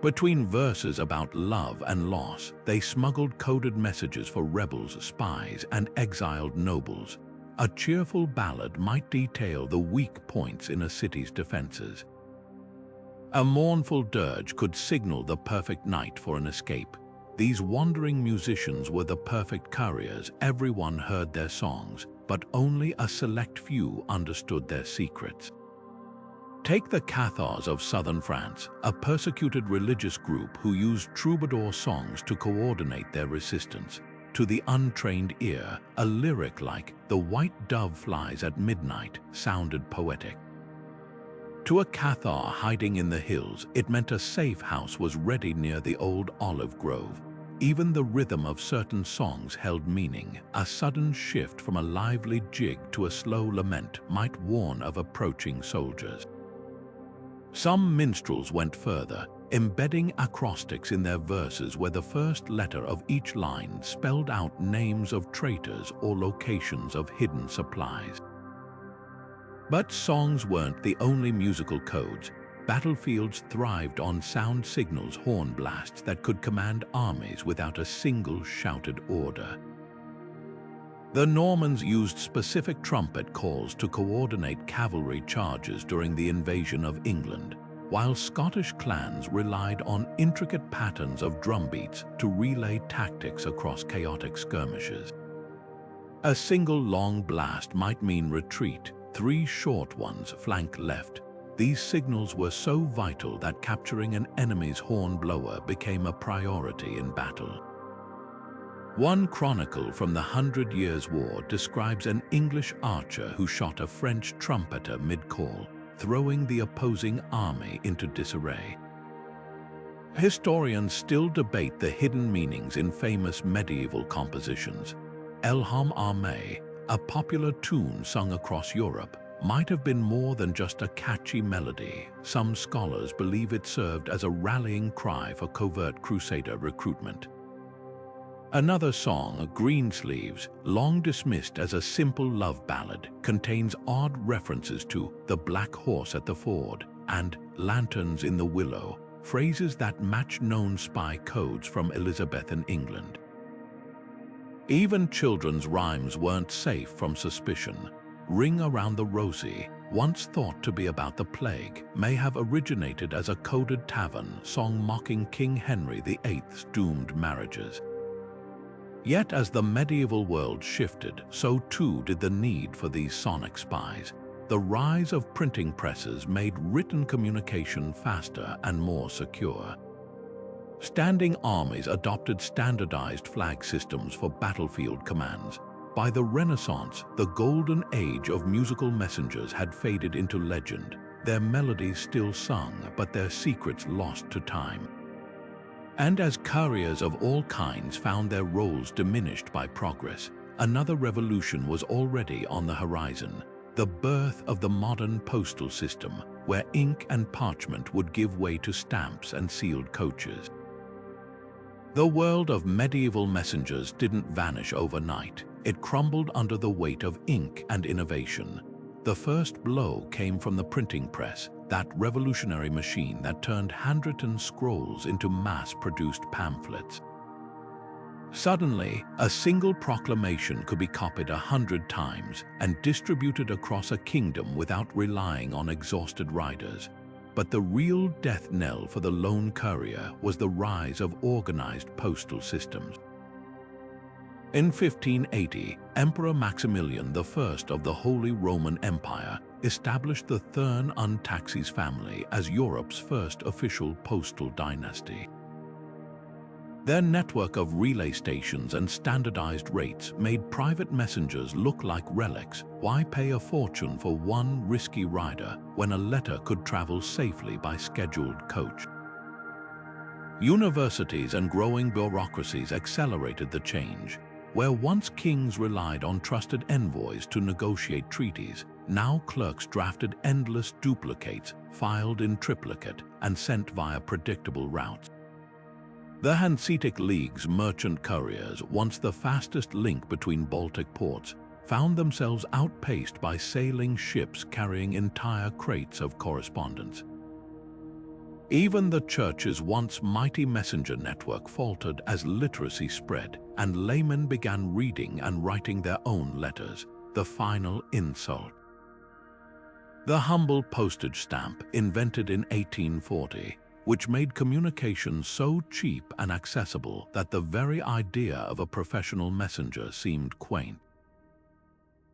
Between verses about love and loss, they smuggled coded messages for rebels, spies, and exiled nobles. A cheerful ballad might detail the weak points in a city's defenses. A mournful dirge could signal the perfect night for an escape. These wandering musicians were the perfect couriers. Everyone heard their songs, but only a select few understood their secrets. Take the Cathars of southern France, a persecuted religious group who used troubadour songs to coordinate their resistance. To the untrained ear, a lyric like "The white dove flies at midnight" sounded poetic. To a Cathar hiding in the hills, it meant a safe house was ready near the old olive grove. Even the rhythm of certain songs held meaning. A sudden shift from a lively jig to a slow lament might warn of approaching soldiers. Some minstrels went further, embedding acrostics in their verses where the first letter of each line spelled out names of traitors or locations of hidden supplies. But songs weren't the only musical codes. Battlefields thrived on sound signals, horn blasts that could command armies without a single shouted order. The Normans used specific trumpet calls to coordinate cavalry charges during the invasion of England, while Scottish clans relied on intricate patterns of drumbeats to relay tactics across chaotic skirmishes. A single long blast might mean retreat, 3 short ones flank left. These signals were so vital that capturing an enemy's horn blower became a priority in battle. One chronicle from the 100 Years' War describes an English archer who shot a French trumpeter mid-call, throwing the opposing army into disarray. Historians still debate the hidden meanings in famous medieval compositions. Elham Armé, a popular tune sung across Europe, might have been more than just a catchy melody. Some scholars believe it served as a rallying cry for covert crusader recruitment. Another song, Greensleeves, long dismissed as a simple love ballad, contains odd references to the black horse at the ford and lanterns in the willow, phrases that match known spy codes from Elizabethan England. Even children's rhymes weren't safe from suspicion. Ring Around the Rosie, once thought to be about the plague, may have originated as a coded tavern song mocking King Henry VIII's doomed marriages. Yet as the medieval world shifted, so too did the need for these sonic spies. The rise of printing presses made written communication faster and more secure. Standing armies adopted standardized flag systems for battlefield commands. By the Renaissance, the golden age of musical messengers had faded into legend, their melodies still sung, but their secrets lost to time. And as couriers of all kinds found their roles diminished by progress, another revolution was already on the horizon: the birth of the modern postal system, where ink and parchment would give way to stamps and sealed coaches. The world of medieval messengers didn't vanish overnight. It crumbled under the weight of ink and innovation. The first blow came from the printing press, that revolutionary machine that turned handwritten scrolls into mass-produced pamphlets. Suddenly, a single proclamation could be copied 100 times and distributed across a kingdom without relying on exhausted riders. But the real death knell for the lone courier was the rise of organized postal systems. In 1580, Emperor Maximilian I of the Holy Roman Empire established the Thurn-und-Taxis family as Europe's first official postal dynasty. Their network of relay stations and standardized rates made private messengers look like relics. Why pay a fortune for one risky rider when a letter could travel safely by scheduled coach? Universities and growing bureaucracies accelerated the change. Where once kings relied on trusted envoys to negotiate treaties, now clerks drafted endless duplicates, filed in triplicate, and sent via predictable routes. The Hanseatic League's merchant couriers, once the fastest link between Baltic ports, found themselves outpaced by sailing ships carrying entire crates of correspondence. Even the Church's once mighty messenger network faltered as literacy spread, and laymen began reading and writing their own letters, the final insult. The humble postage stamp, invented in 1840, which made communication so cheap and accessible that the very idea of a professional messenger seemed quaint.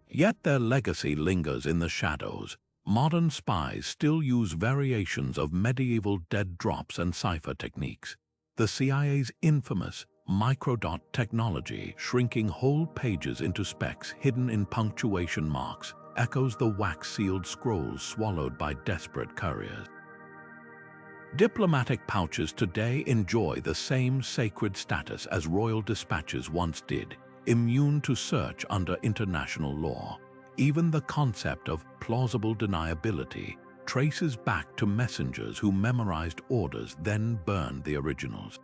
Yet their legacy lingers in the shadows. Modern spies still use variations of medieval dead drops and cipher techniques. The CIA's infamous microdot technology, shrinking whole pages into specks hidden in punctuation marks, echoes the wax-sealed scrolls swallowed by desperate couriers. Diplomatic pouches today enjoy the same sacred status as royal dispatches once did, immune to search under international law. Even the concept of plausible deniability traces back to messengers who memorized orders, then burned the originals.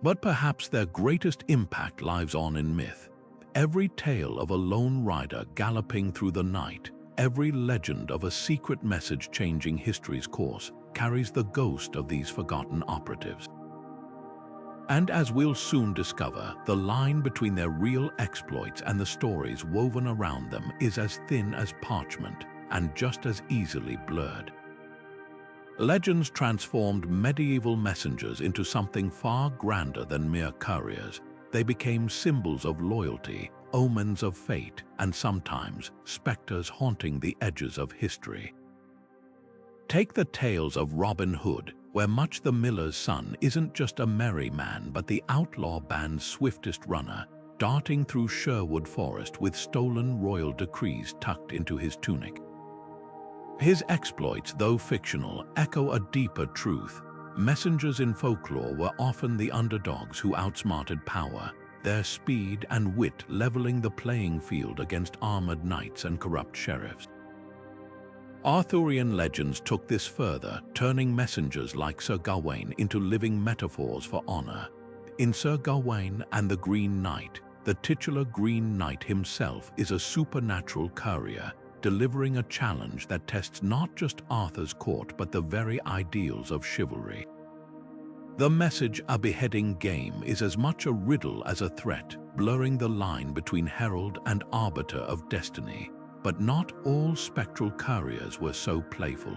But perhaps their greatest impact lives on in myth. Every tale of a lone rider galloping through the night, every legend of a secret message changing history's course, carries the ghost of these forgotten operatives. And as we'll soon discover, the line between their real exploits and the stories woven around them is as thin as parchment and just as easily blurred. Legends transformed medieval messengers into something far grander than mere couriers. They became symbols of loyalty, omens of fate, and sometimes specters haunting the edges of history. Take the tales of Robin Hood, where Much the Miller's son isn't just a merry man but the outlaw band's swiftest runner, darting through Sherwood Forest with stolen royal decrees tucked into his tunic. His exploits, though fictional, echo a deeper truth. Messengers in folklore were often the underdogs who outsmarted power, their speed and wit leveling the playing field against armored knights and corrupt sheriffs. Arthurian legends took this further, turning messengers like Sir Gawain into living metaphors for honor. In Sir Gawain and the Green Knight, the titular Green Knight himself is a supernatural courier, delivering a challenge that tests not just Arthur's court but the very ideals of chivalry. The message, a beheading game, is as much a riddle as a threat, blurring the line between herald and arbiter of destiny. But not all spectral couriers were so playful.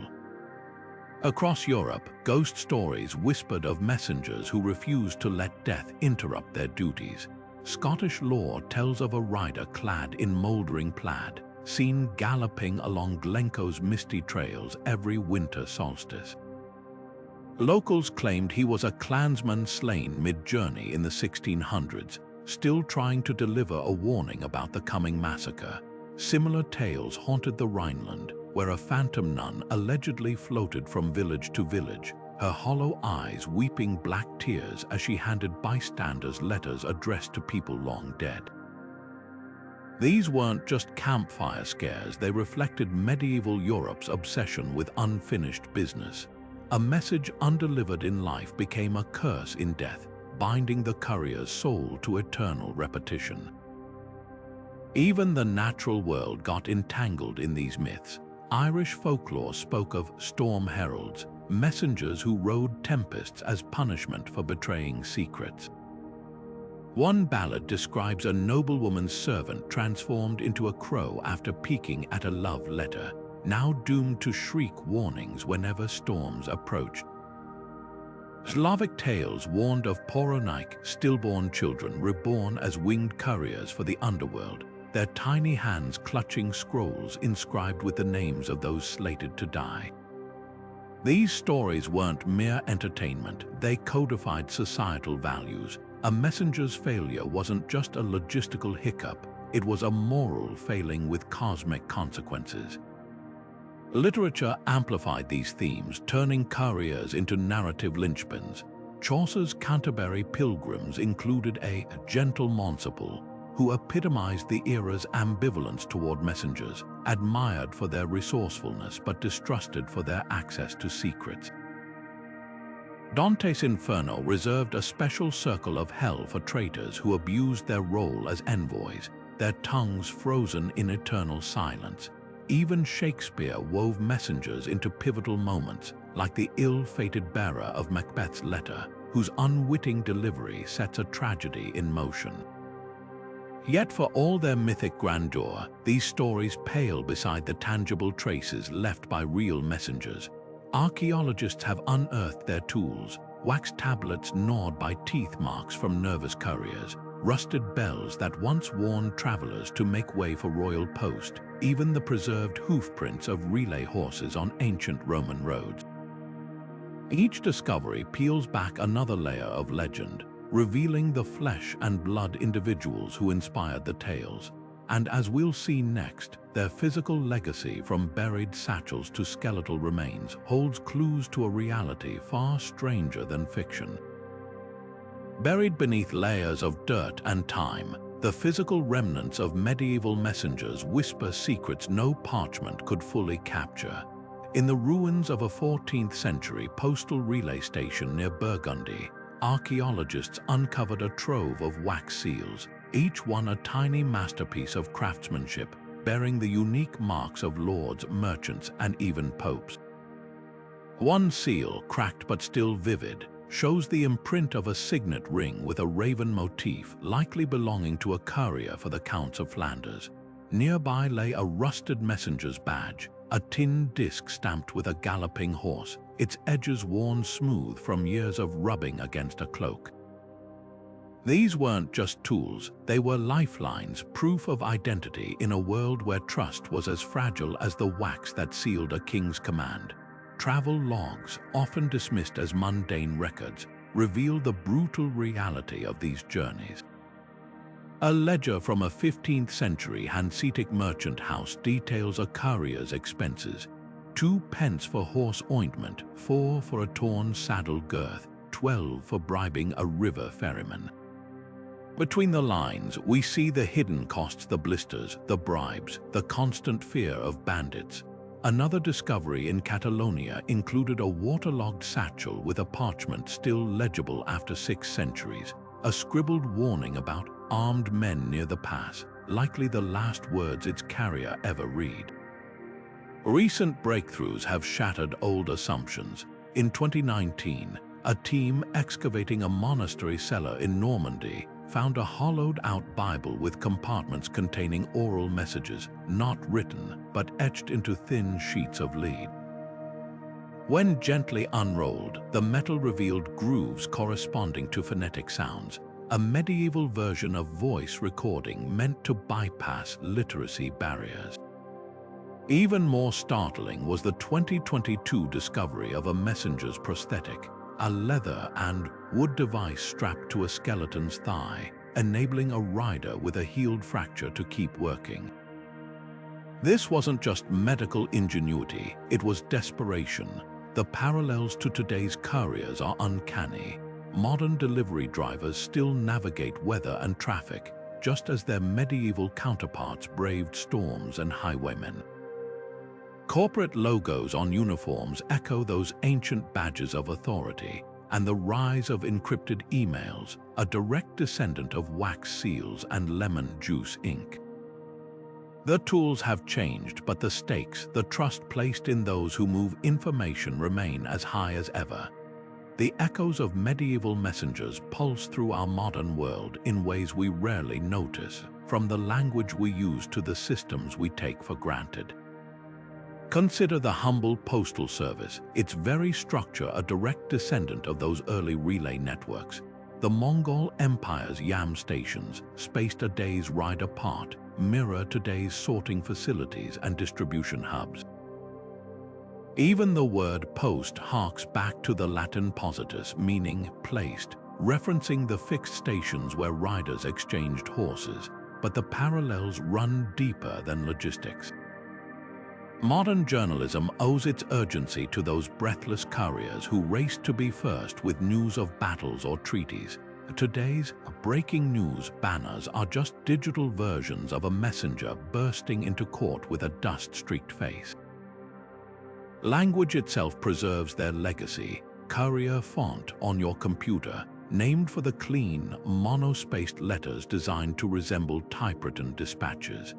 Across Europe, ghost stories whispered of messengers who refused to let death interrupt their duties. Scottish lore tells of a rider clad in mouldering plaid, seen galloping along Glencoe's misty trails every winter solstice. Locals claimed he was a clansman slain mid-journey in the 1600s, still trying to deliver a warning about the coming massacre. Similar tales haunted the Rhineland, where a phantom nun allegedly floated from village to village, her hollow eyes weeping black tears as she handed bystanders letters addressed to people long dead. These weren't just campfire scares, they reflected medieval Europe's obsession with unfinished business. A message undelivered in life became a curse in death, binding the courier's soul to eternal repetition. Even the natural world got entangled in these myths. Irish folklore spoke of storm heralds, messengers who rode tempests as punishment for betraying secrets. One ballad describes a noblewoman's servant transformed into a crow after peeking at a love letter, now doomed to shriek warnings whenever storms approached. Slavic tales warned of Poronaik, stillborn children reborn as winged couriers for the underworld, their tiny hands clutching scrolls inscribed with the names of those slated to die. These stories weren't mere entertainment, they codified societal values. A messenger's failure wasn't just a logistical hiccup, it was a moral failing with cosmic consequences. Literature amplified these themes, turning couriers into narrative linchpins. Chaucer's Canterbury Pilgrims included a gentle masterful, who epitomized the era's ambivalence toward messengers, admired for their resourcefulness but distrusted for their access to secrets. Dante's Inferno reserved a special circle of hell for traitors who abused their role as envoys, their tongues frozen in eternal silence. Even Shakespeare wove messengers into pivotal moments, like the ill-fated bearer of Macbeth's letter, whose unwitting delivery sets a tragedy in motion. Yet for all their mythic grandeur, these stories pale beside the tangible traces left by real messengers. Archaeologists have unearthed their tools, wax tablets gnawed by teeth marks from nervous couriers, rusted bells that once warned travelers to make way for royal post, even the preserved hoofprints of relay horses on ancient Roman roads. Each discovery peels back another layer of legend, revealing the flesh and blood individuals who inspired the tales. And as we'll see next, their physical legacy from buried satchels to skeletal remains holds clues to a reality far stranger than fiction. Buried beneath layers of dirt and time, the physical remnants of medieval messengers whisper secrets no parchment could fully capture. In the ruins of a 14th century postal relay station near Burgundy, archaeologists uncovered a trove of wax seals, each one a tiny masterpiece of craftsmanship, bearing the unique marks of lords, merchants, and even popes. One seal, cracked but still vivid, shows the imprint of a signet ring with a raven motif, likely belonging to a courier for the Counts of Flanders. Nearby lay a rusted messenger's badge, a tin disc stamped with a galloping horse, its edges worn smooth from years of rubbing against a cloak. These weren't just tools, they were lifelines, proof of identity in a world where trust was as fragile as the wax that sealed a king's command. Travel logs, often dismissed as mundane records, reveal the brutal reality of these journeys. A ledger from a 15th century Hanseatic merchant house details a courier's expenses: 2 pence for horse ointment, 4 for a torn saddle girth, 12 for bribing a river ferryman. Between the lines, we see the hidden costs: the blisters, the bribes, the constant fear of bandits. Another discovery in Catalonia included a waterlogged satchel with a parchment still legible after 6 centuries, a scribbled warning about armed men near the pass, likely the last words its carrier ever read. Recent breakthroughs have shattered old assumptions. In 2019, a team excavating a monastery cellar in Normandy found a hollowed-out Bible with compartments containing oral messages, not written, but etched into thin sheets of lead. When gently unrolled, the metal revealed grooves corresponding to phonetic sounds, a medieval version of voice recording meant to bypass literacy barriers. Even more startling was the 2022 discovery of a messenger's prosthetic, a leather and wood device strapped to a skeleton's thigh, enabling a rider with a healed fracture to keep working. This wasn't just medical ingenuity, it was desperation. The parallels to today's couriers are uncanny. Modern delivery drivers still navigate weather and traffic, just as their medieval counterparts braved storms and highwaymen. Corporate logos on uniforms echo those ancient badges of authority, and the rise of encrypted emails, a direct descendant of wax seals and lemon juice ink. The tools have changed, but the stakes, the trust placed in those who move information remain as high as ever. The echoes of medieval messengers pulse through our modern world in ways we rarely notice, from the language we use to the systems we take for granted. Consider the humble postal service, its very structure a direct descendant of those early relay networks. The Mongol Empire's yam stations, spaced a day's ride apart, mirror today's sorting facilities and distribution hubs. Even the word post harks back to the Latin positus, meaning placed, referencing the fixed stations where riders exchanged horses, but the parallels run deeper than logistics. Modern journalism owes its urgency to those breathless couriers who raced to be first with news of battles or treaties. Today's breaking news banners are just digital versions of a messenger bursting into court with a dust-streaked face. Language itself preserves their legacy. Courier font on your computer, named for the clean, monospaced letters designed to resemble typewritten dispatches.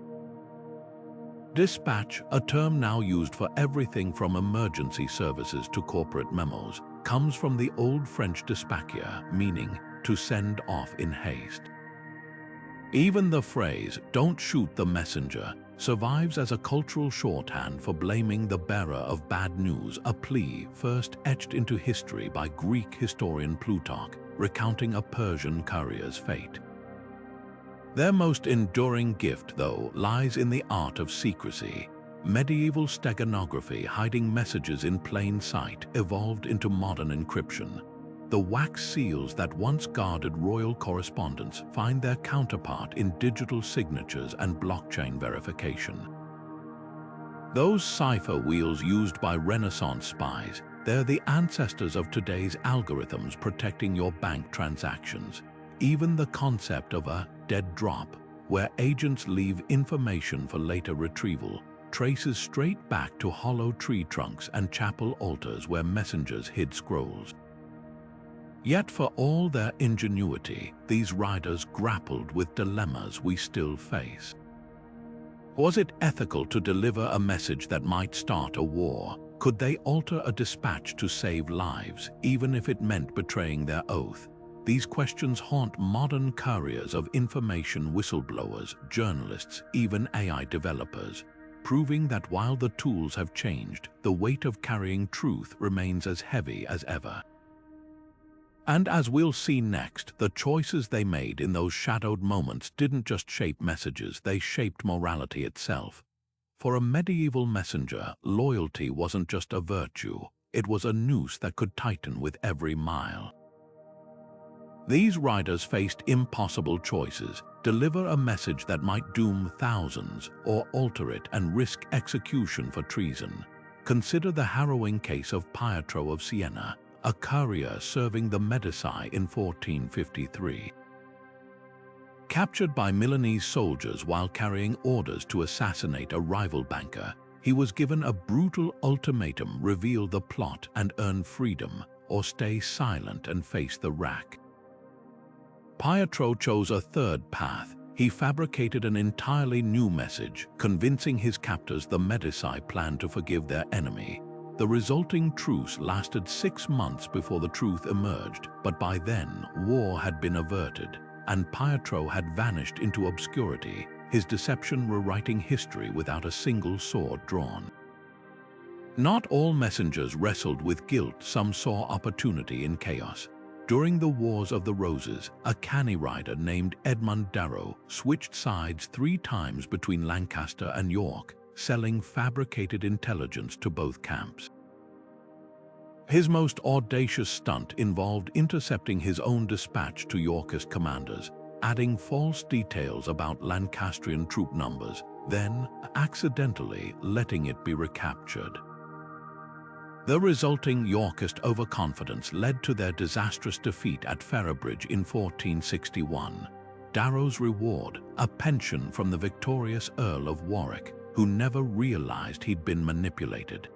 Dispatch, a term now used for everything from emergency services to corporate memos, comes from the Old French dispatcher, meaning to send off in haste. Even the phrase, "don't shoot the messenger," survives as a cultural shorthand for blaming the bearer of bad news, a plea first etched into history by Greek historian Plutarch, recounting a Persian courier's fate. Their most enduring gift, though, lies in the art of secrecy. Medieval steganography, hiding messages in plain sight, evolved into modern encryption. The wax seals that once guarded royal correspondence find their counterpart in digital signatures and blockchain verification. Those cipher wheels used by Renaissance spies, they're the ancestors of today's algorithms protecting your bank transactions. Even the concept of a dead drop, where agents leave information for later retrieval, traces straight back to hollow tree trunks and chapel altars where messengers hid scrolls. Yet for all their ingenuity, these riders grappled with dilemmas we still face. Was it ethical to deliver a message that might start a war? Could they alter a dispatch to save lives, even if it meant betraying their oath? These questions haunt modern couriers of information, whistleblowers, journalists, even AI developers, proving that while the tools have changed, the weight of carrying truth remains as heavy as ever. And as we'll see next, the choices they made in those shadowed moments didn't just shape messages, they shaped morality itself. For a medieval messenger, loyalty wasn't just a virtue, it was a noose that could tighten with every mile. These riders faced impossible choices: deliver a message that might doom thousands, or alter it and risk execution for treason. Consider the harrowing case of Pietro of Siena, a courier serving the Medici in 1453. Captured by Milanese soldiers while carrying orders to assassinate a rival banker, he was given a brutal ultimatum: reveal the plot and earn freedom, or stay silent and face the rack. Pietro chose a third path. He fabricated an entirely new message, convincing his captors the Medici planned to forgive their enemy. The resulting truce lasted 6 months before the truth emerged, but by then, war had been averted, and Pietro had vanished into obscurity, his deception rewriting history without a single sword drawn. Not all messengers wrestled with guilt, some saw opportunity in chaos. During the Wars of the Roses, a canny rider named Edmund Darrow switched sides 3 times between Lancaster and York, selling fabricated intelligence to both camps. His most audacious stunt involved intercepting his own dispatch to Yorkist commanders, adding false details about Lancastrian troop numbers, then accidentally letting it be recaptured. The resulting Yorkist overconfidence led to their disastrous defeat at Ferrabridge in 1461. Darrow's reward, a pension from the victorious Earl of Warwick, who never realized he'd been manipulated.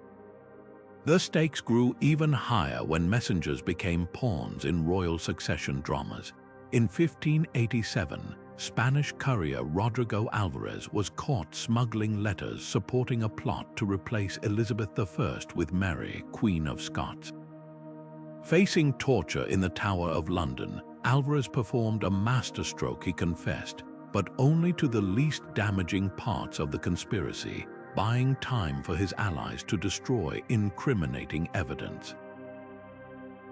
The stakes grew even higher when messengers became pawns in royal succession dramas. In 1587, Spanish courier Rodrigo Alvarez was caught smuggling letters supporting a plot to replace Elizabeth I with Mary, Queen of Scots. Facing torture in the Tower of London, Alvarez performed a masterstroke, he confessed, but only to the least damaging parts of the conspiracy, buying time for his allies to destroy incriminating evidence.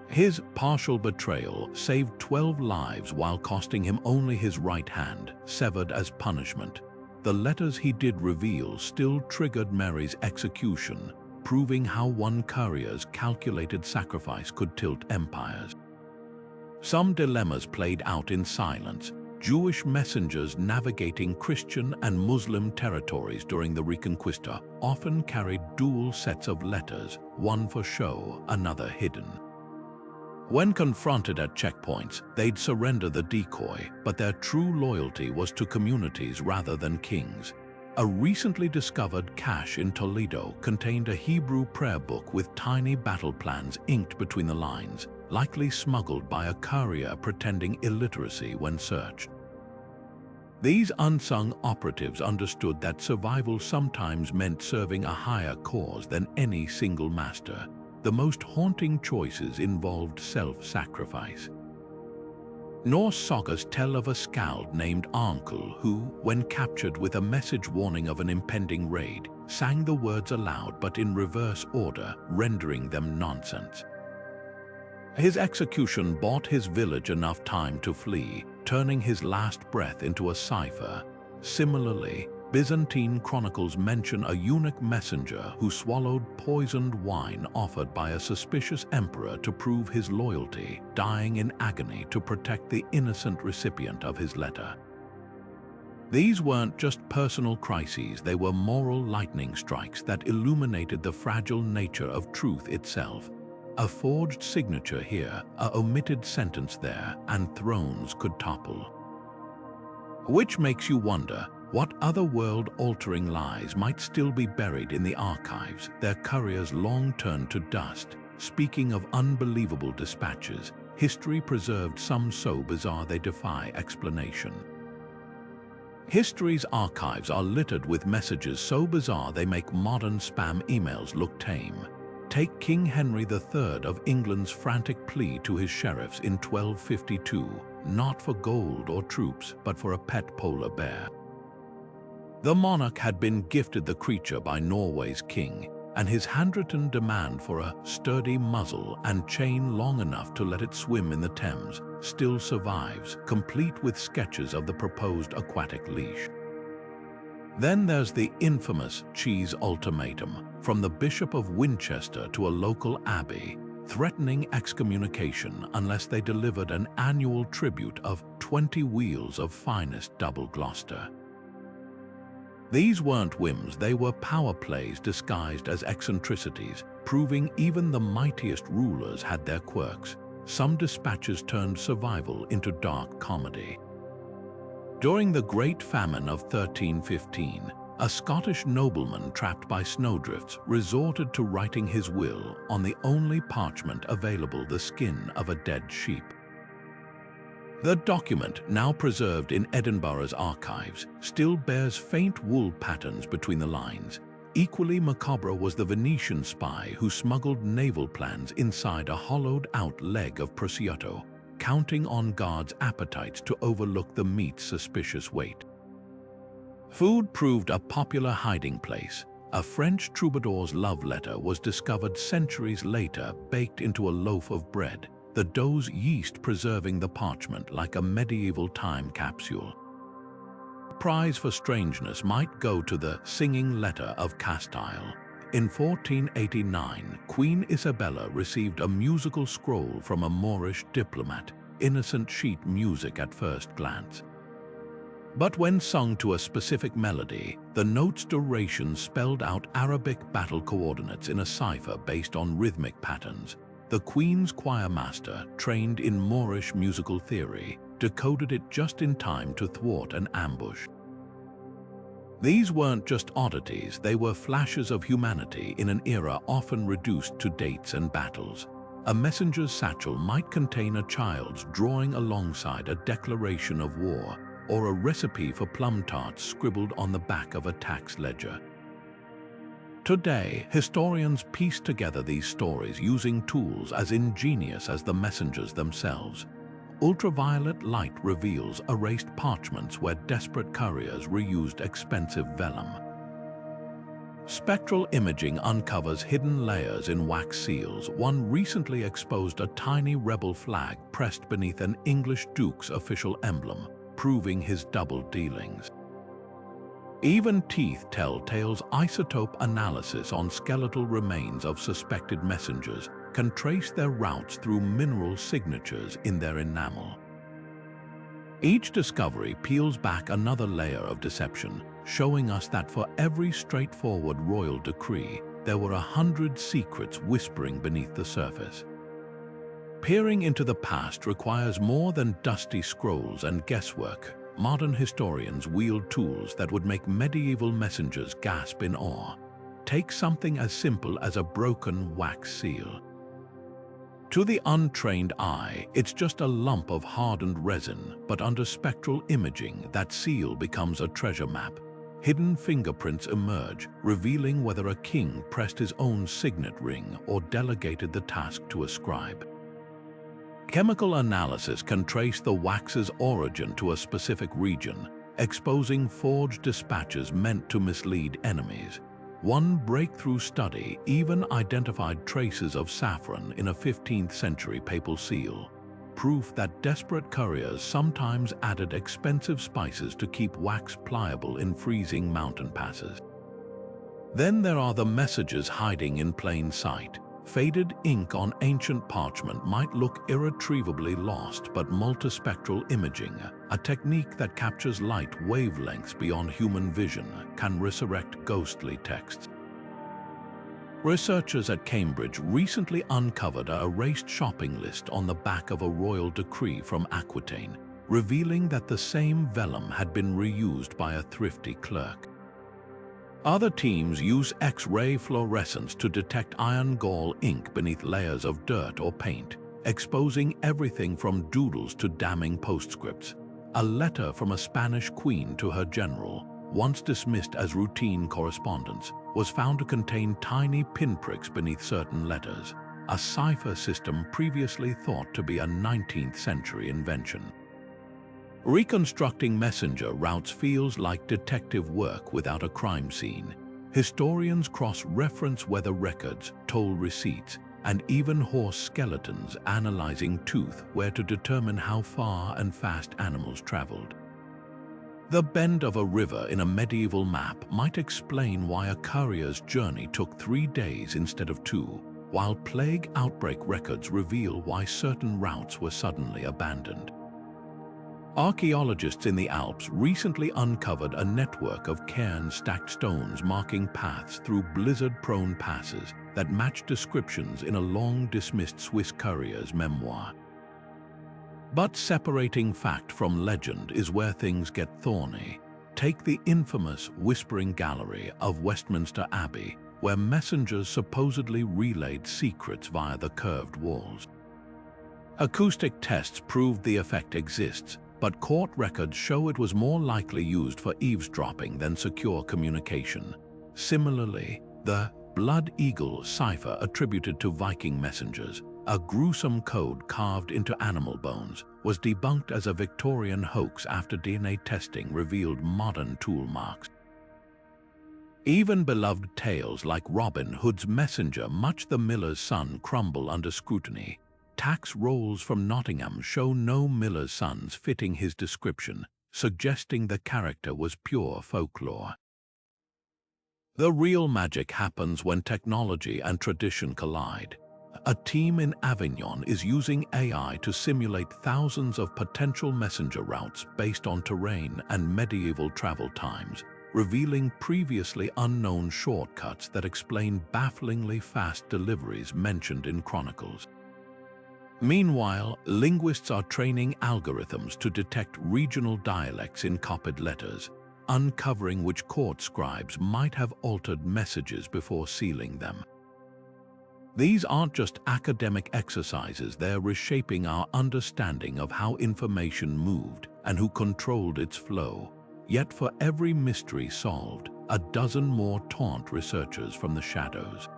His partial betrayal saved 12 lives while costing him only his right hand, severed as punishment. The letters he did reveal still triggered Mary's execution, proving how one courier's calculated sacrifice could tilt empires. Some dilemmas played out in silence. Jewish messengers navigating Christian and Muslim territories during the Reconquista often carried dual sets of letters, one for show, another hidden. When confronted at checkpoints, they'd surrender the decoy, but their true loyalty was to communities rather than kings. A recently discovered cache in Toledo contained a Hebrew prayer book with tiny battle plans inked between the lines, likely smuggled by a courier pretending illiteracy when searched. These unsung operatives understood that survival sometimes meant serving a higher cause than any single master. The most haunting choices involved self-sacrifice. Norse sagas tell of a skald named Arnkell who, when captured with a message warning of an impending raid, sang the words aloud but in reverse order, rendering them nonsense. His execution bought his village enough time to flee, turning his last breath into a cipher. Similarly, Byzantine chronicles mention a eunuch messenger who swallowed poisoned wine offered by a suspicious emperor to prove his loyalty, dying in agony to protect the innocent recipient of his letter. These weren't just personal crises, they were moral lightning strikes that illuminated the fragile nature of truth itself. A forged signature here, a omitted sentence there, and thrones could topple. Which makes you wonder, what other world-altering lies might still be buried in the archives, their couriers long turned to dust? Speaking of unbelievable dispatches, history preserved some so bizarre they defy explanation. History's archives are littered with messages so bizarre they make modern spam emails look tame. Take King Henry III of England's frantic plea to his sheriffs in 1252, not for gold or troops, but for a pet polar bear. The monarch had been gifted the creature by Norway's king, and his handwritten demand for a sturdy muzzle and chain long enough to let it swim in the Thames still survives, complete with sketches of the proposed aquatic leash. Then there's the infamous cheese ultimatum from the Bishop of Winchester to a local abbey, threatening excommunication unless they delivered an annual tribute of 20 wheels of finest double Gloucester. These weren't whims, they were power plays disguised as eccentricities, proving even the mightiest rulers had their quirks. Some dispatches turned survival into dark comedy. During the Great Famine of 1315, a Scottish nobleman trapped by snowdrifts resorted to writing his will on the only parchment available, the skin of a dead sheep. The document, now preserved in Edinburgh's archives, still bears faint wool patterns between the lines. Equally macabre was the Venetian spy who smuggled naval plans inside a hollowed-out leg of prosciutto, counting on guards' appetites to overlook the meat's suspicious weight. Food proved a popular hiding place. A French troubadour's love letter was discovered centuries later, baked into a loaf of bread, the dough's yeast preserving the parchment like a medieval time capsule. prize for strangeness might go to the Singing Letter of Castile. In 1489, Queen Isabella received a musical scroll from a Moorish diplomat, innocent sheet music at first glance. But when sung to a specific melody, the note's duration spelled out Arabic battle coordinates in a cipher based on rhythmic patterns. The Queen's choirmaster, trained in Moorish musical theory, decoded it just in time to thwart an ambush. These weren't just oddities, they were flashes of humanity in an era often reduced to dates and battles. A messenger's satchel might contain a child's drawing alongside a declaration of war, or a recipe for plum tarts scribbled on the back of a tax ledger. Today, historians piece together these stories using tools as ingenious as the messengers themselves. Ultraviolet light reveals erased parchments where desperate couriers reused expensive vellum. Spectral imaging uncovers hidden layers in wax seals. One recently exposed a tiny rebel flag pressed beneath an English duke's official emblem, proving his double dealings. Even teeth tell tales. Isotope analysis on skeletal remains of suspected messengers can trace their routes through mineral signatures in their enamel. Each discovery peels back another layer of deception, showing us that for every straightforward royal decree, there were 100 secrets whispering beneath the surface. Peering into the past requires more than dusty scrolls and guesswork. Modern historians wield tools that would make medieval messengers gasp in awe. Take something as simple as a broken wax seal. To the untrained eye, it's just a lump of hardened resin, but under spectral imaging, that seal becomes a treasure map. Hidden fingerprints emerge, revealing whether a king pressed his own signet ring or delegated the task to a scribe. Chemical analysis can trace the wax's origin to a specific region, exposing forged dispatches meant to mislead enemies. One breakthrough study even identified traces of saffron in a 15th century papal seal, proof that desperate couriers sometimes added expensive spices to keep wax pliable in freezing mountain passes. Then there are the messages hiding in plain sight. Faded ink on ancient parchment might look irretrievably lost, but multispectral imaging, a technique that captures light wavelengths beyond human vision, can resurrect ghostly texts. Researchers at Cambridge recently uncovered an erased shopping list on the back of a royal decree from Aquitaine, revealing that the same vellum had been reused by a thrifty clerk. Other teams use X-ray fluorescence to detect iron gall ink beneath layers of dirt or paint, exposing everything from doodles to damning postscripts. A letter from a Spanish queen to her general, once dismissed as routine correspondence, was found to contain tiny pinpricks beneath certain letters, a cipher system previously thought to be a 19th century invention. Reconstructing messenger routes feels like detective work without a crime scene. Historians cross-reference weather records, toll receipts, and even horse skeletons, analyzing tooth wear to determine how far and fast animals traveled. The bend of a river in a medieval map might explain why a courier's journey took 3 days instead of 2, while plague outbreak records reveal why certain routes were suddenly abandoned. Archaeologists in the Alps recently uncovered a network of cairn-stacked stones marking paths through blizzard-prone passes that match descriptions in a long-dismissed Swiss courier's memoir. But separating fact from legend is where things get thorny. Take the infamous Whispering Gallery of Westminster Abbey, where messengers supposedly relayed secrets via the curved walls. Acoustic tests proved the effect exists, but court records show it was more likely used for eavesdropping than secure communication. Similarly, the Blood Eagle cipher attributed to Viking messengers, a gruesome code carved into animal bones, was debunked as a Victorian hoax after DNA testing revealed modern tool marks. Even beloved tales like Robin Hood's Messenger, much the miller's son, crumble under scrutiny. Tax rolls from Nottingham show no miller's sons fitting his description, suggesting the character was pure folklore. The real magic happens when technology and tradition collide. A team in Avignon is using AI to simulate thousands of potential messenger routes based on terrain and medieval travel times, revealing previously unknown shortcuts that explain bafflingly fast deliveries mentioned in chronicles. Meanwhile, linguists are training algorithms to detect regional dialects in copied letters, uncovering which court scribes might have altered messages before sealing them. These aren't just academic exercises, they're reshaping our understanding of how information moved and who controlled its flow. Yet for every mystery solved, a dozen more taunt researchers from the shadows.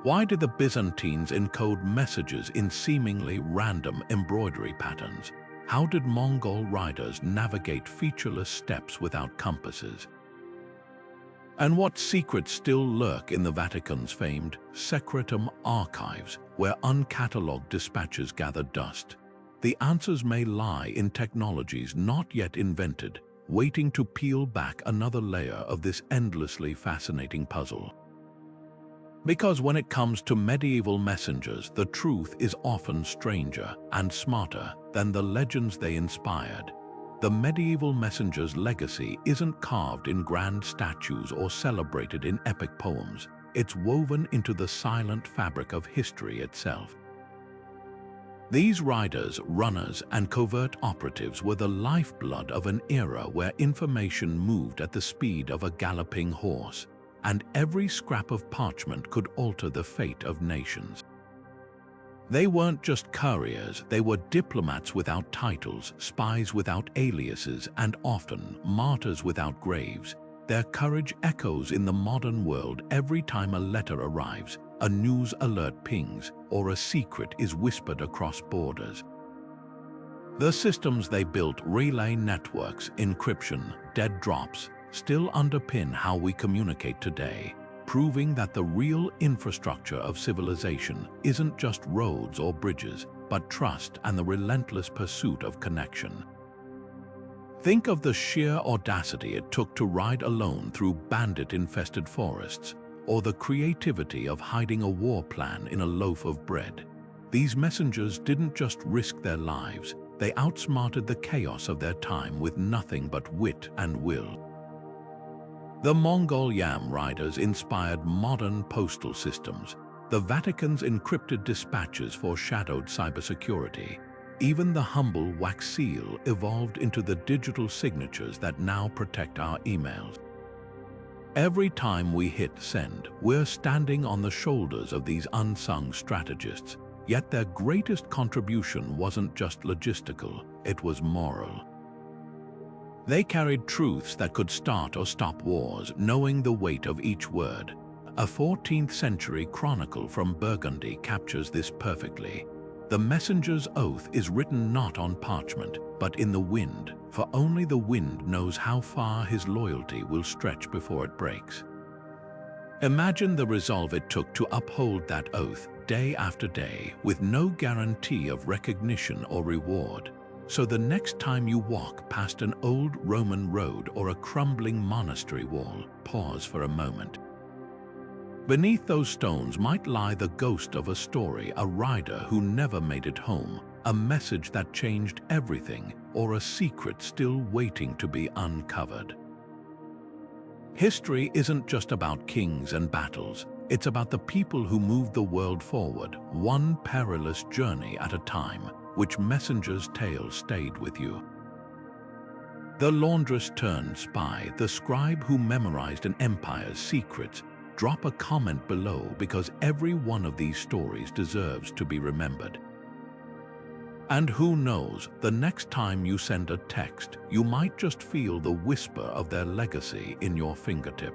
Why did the Byzantines encode messages in seemingly random embroidery patterns? How did Mongol riders navigate featureless steppes without compasses? And what secrets still lurk in the Vatican's famed Secretum archives, where uncatalogued dispatches gather dust? The answers may lie in technologies not yet invented, waiting to peel back another layer of this endlessly fascinating puzzle. Because when it comes to medieval messengers, the truth is often stranger and smarter than the legends they inspired. The medieval messenger's legacy isn't carved in grand statues or celebrated in epic poems. It's woven into the silent fabric of history itself. These riders, runners, and covert operatives were the lifeblood of an era where information moved at the speed of a galloping horse, and every scrap of parchment could alter the fate of nations. They weren't just couriers, they were diplomats without titles, spies without aliases, and often martyrs without graves. Their courage echoes in the modern world every time a letter arrives, a news alert pings, or a secret is whispered across borders. The systems they built, relay networks, encryption, dead drops, still underpin how we communicate today, proving that the real infrastructure of civilization isn't just roads or bridges, but trust and the relentless pursuit of connection. Think of the sheer audacity it took to ride alone through bandit-infested forests, or the creativity of hiding a war plan in a loaf of bread. These messengers didn't just risk their lives, they outsmarted the chaos of their time with nothing but wit and will. The Mongol Yam riders inspired modern postal systems. The Vatican's encrypted dispatches foreshadowed cybersecurity. Even the humble wax seal evolved into the digital signatures that now protect our emails. Every time we hit send, we're standing on the shoulders of these unsung strategists. Yet their greatest contribution wasn't just logistical, it was moral. They carried truths that could start or stop wars, knowing the weight of each word. A 14th century chronicle from Burgundy captures this perfectly. The messenger's oath is written not on parchment, but in the wind, for only the wind knows how far his loyalty will stretch before it breaks. Imagine the resolve it took to uphold that oath day after day, with no guarantee of recognition or reward. So the next time you walk past an old Roman road or a crumbling monastery wall, pause for a moment. Beneath those stones might lie the ghost of a story, a rider who never made it home, a message that changed everything, or a secret still waiting to be uncovered. History isn't just about kings and battles. It's about the people who moved the world forward, one perilous journey at a time. Which messenger's tale stayed with you? The laundress turned spy, the scribe who memorized an empire's secrets. Drop a comment below, because every one of these stories deserves to be remembered. And who knows, the next time you send a text, you might just feel the whisper of their legacy in your fingertips.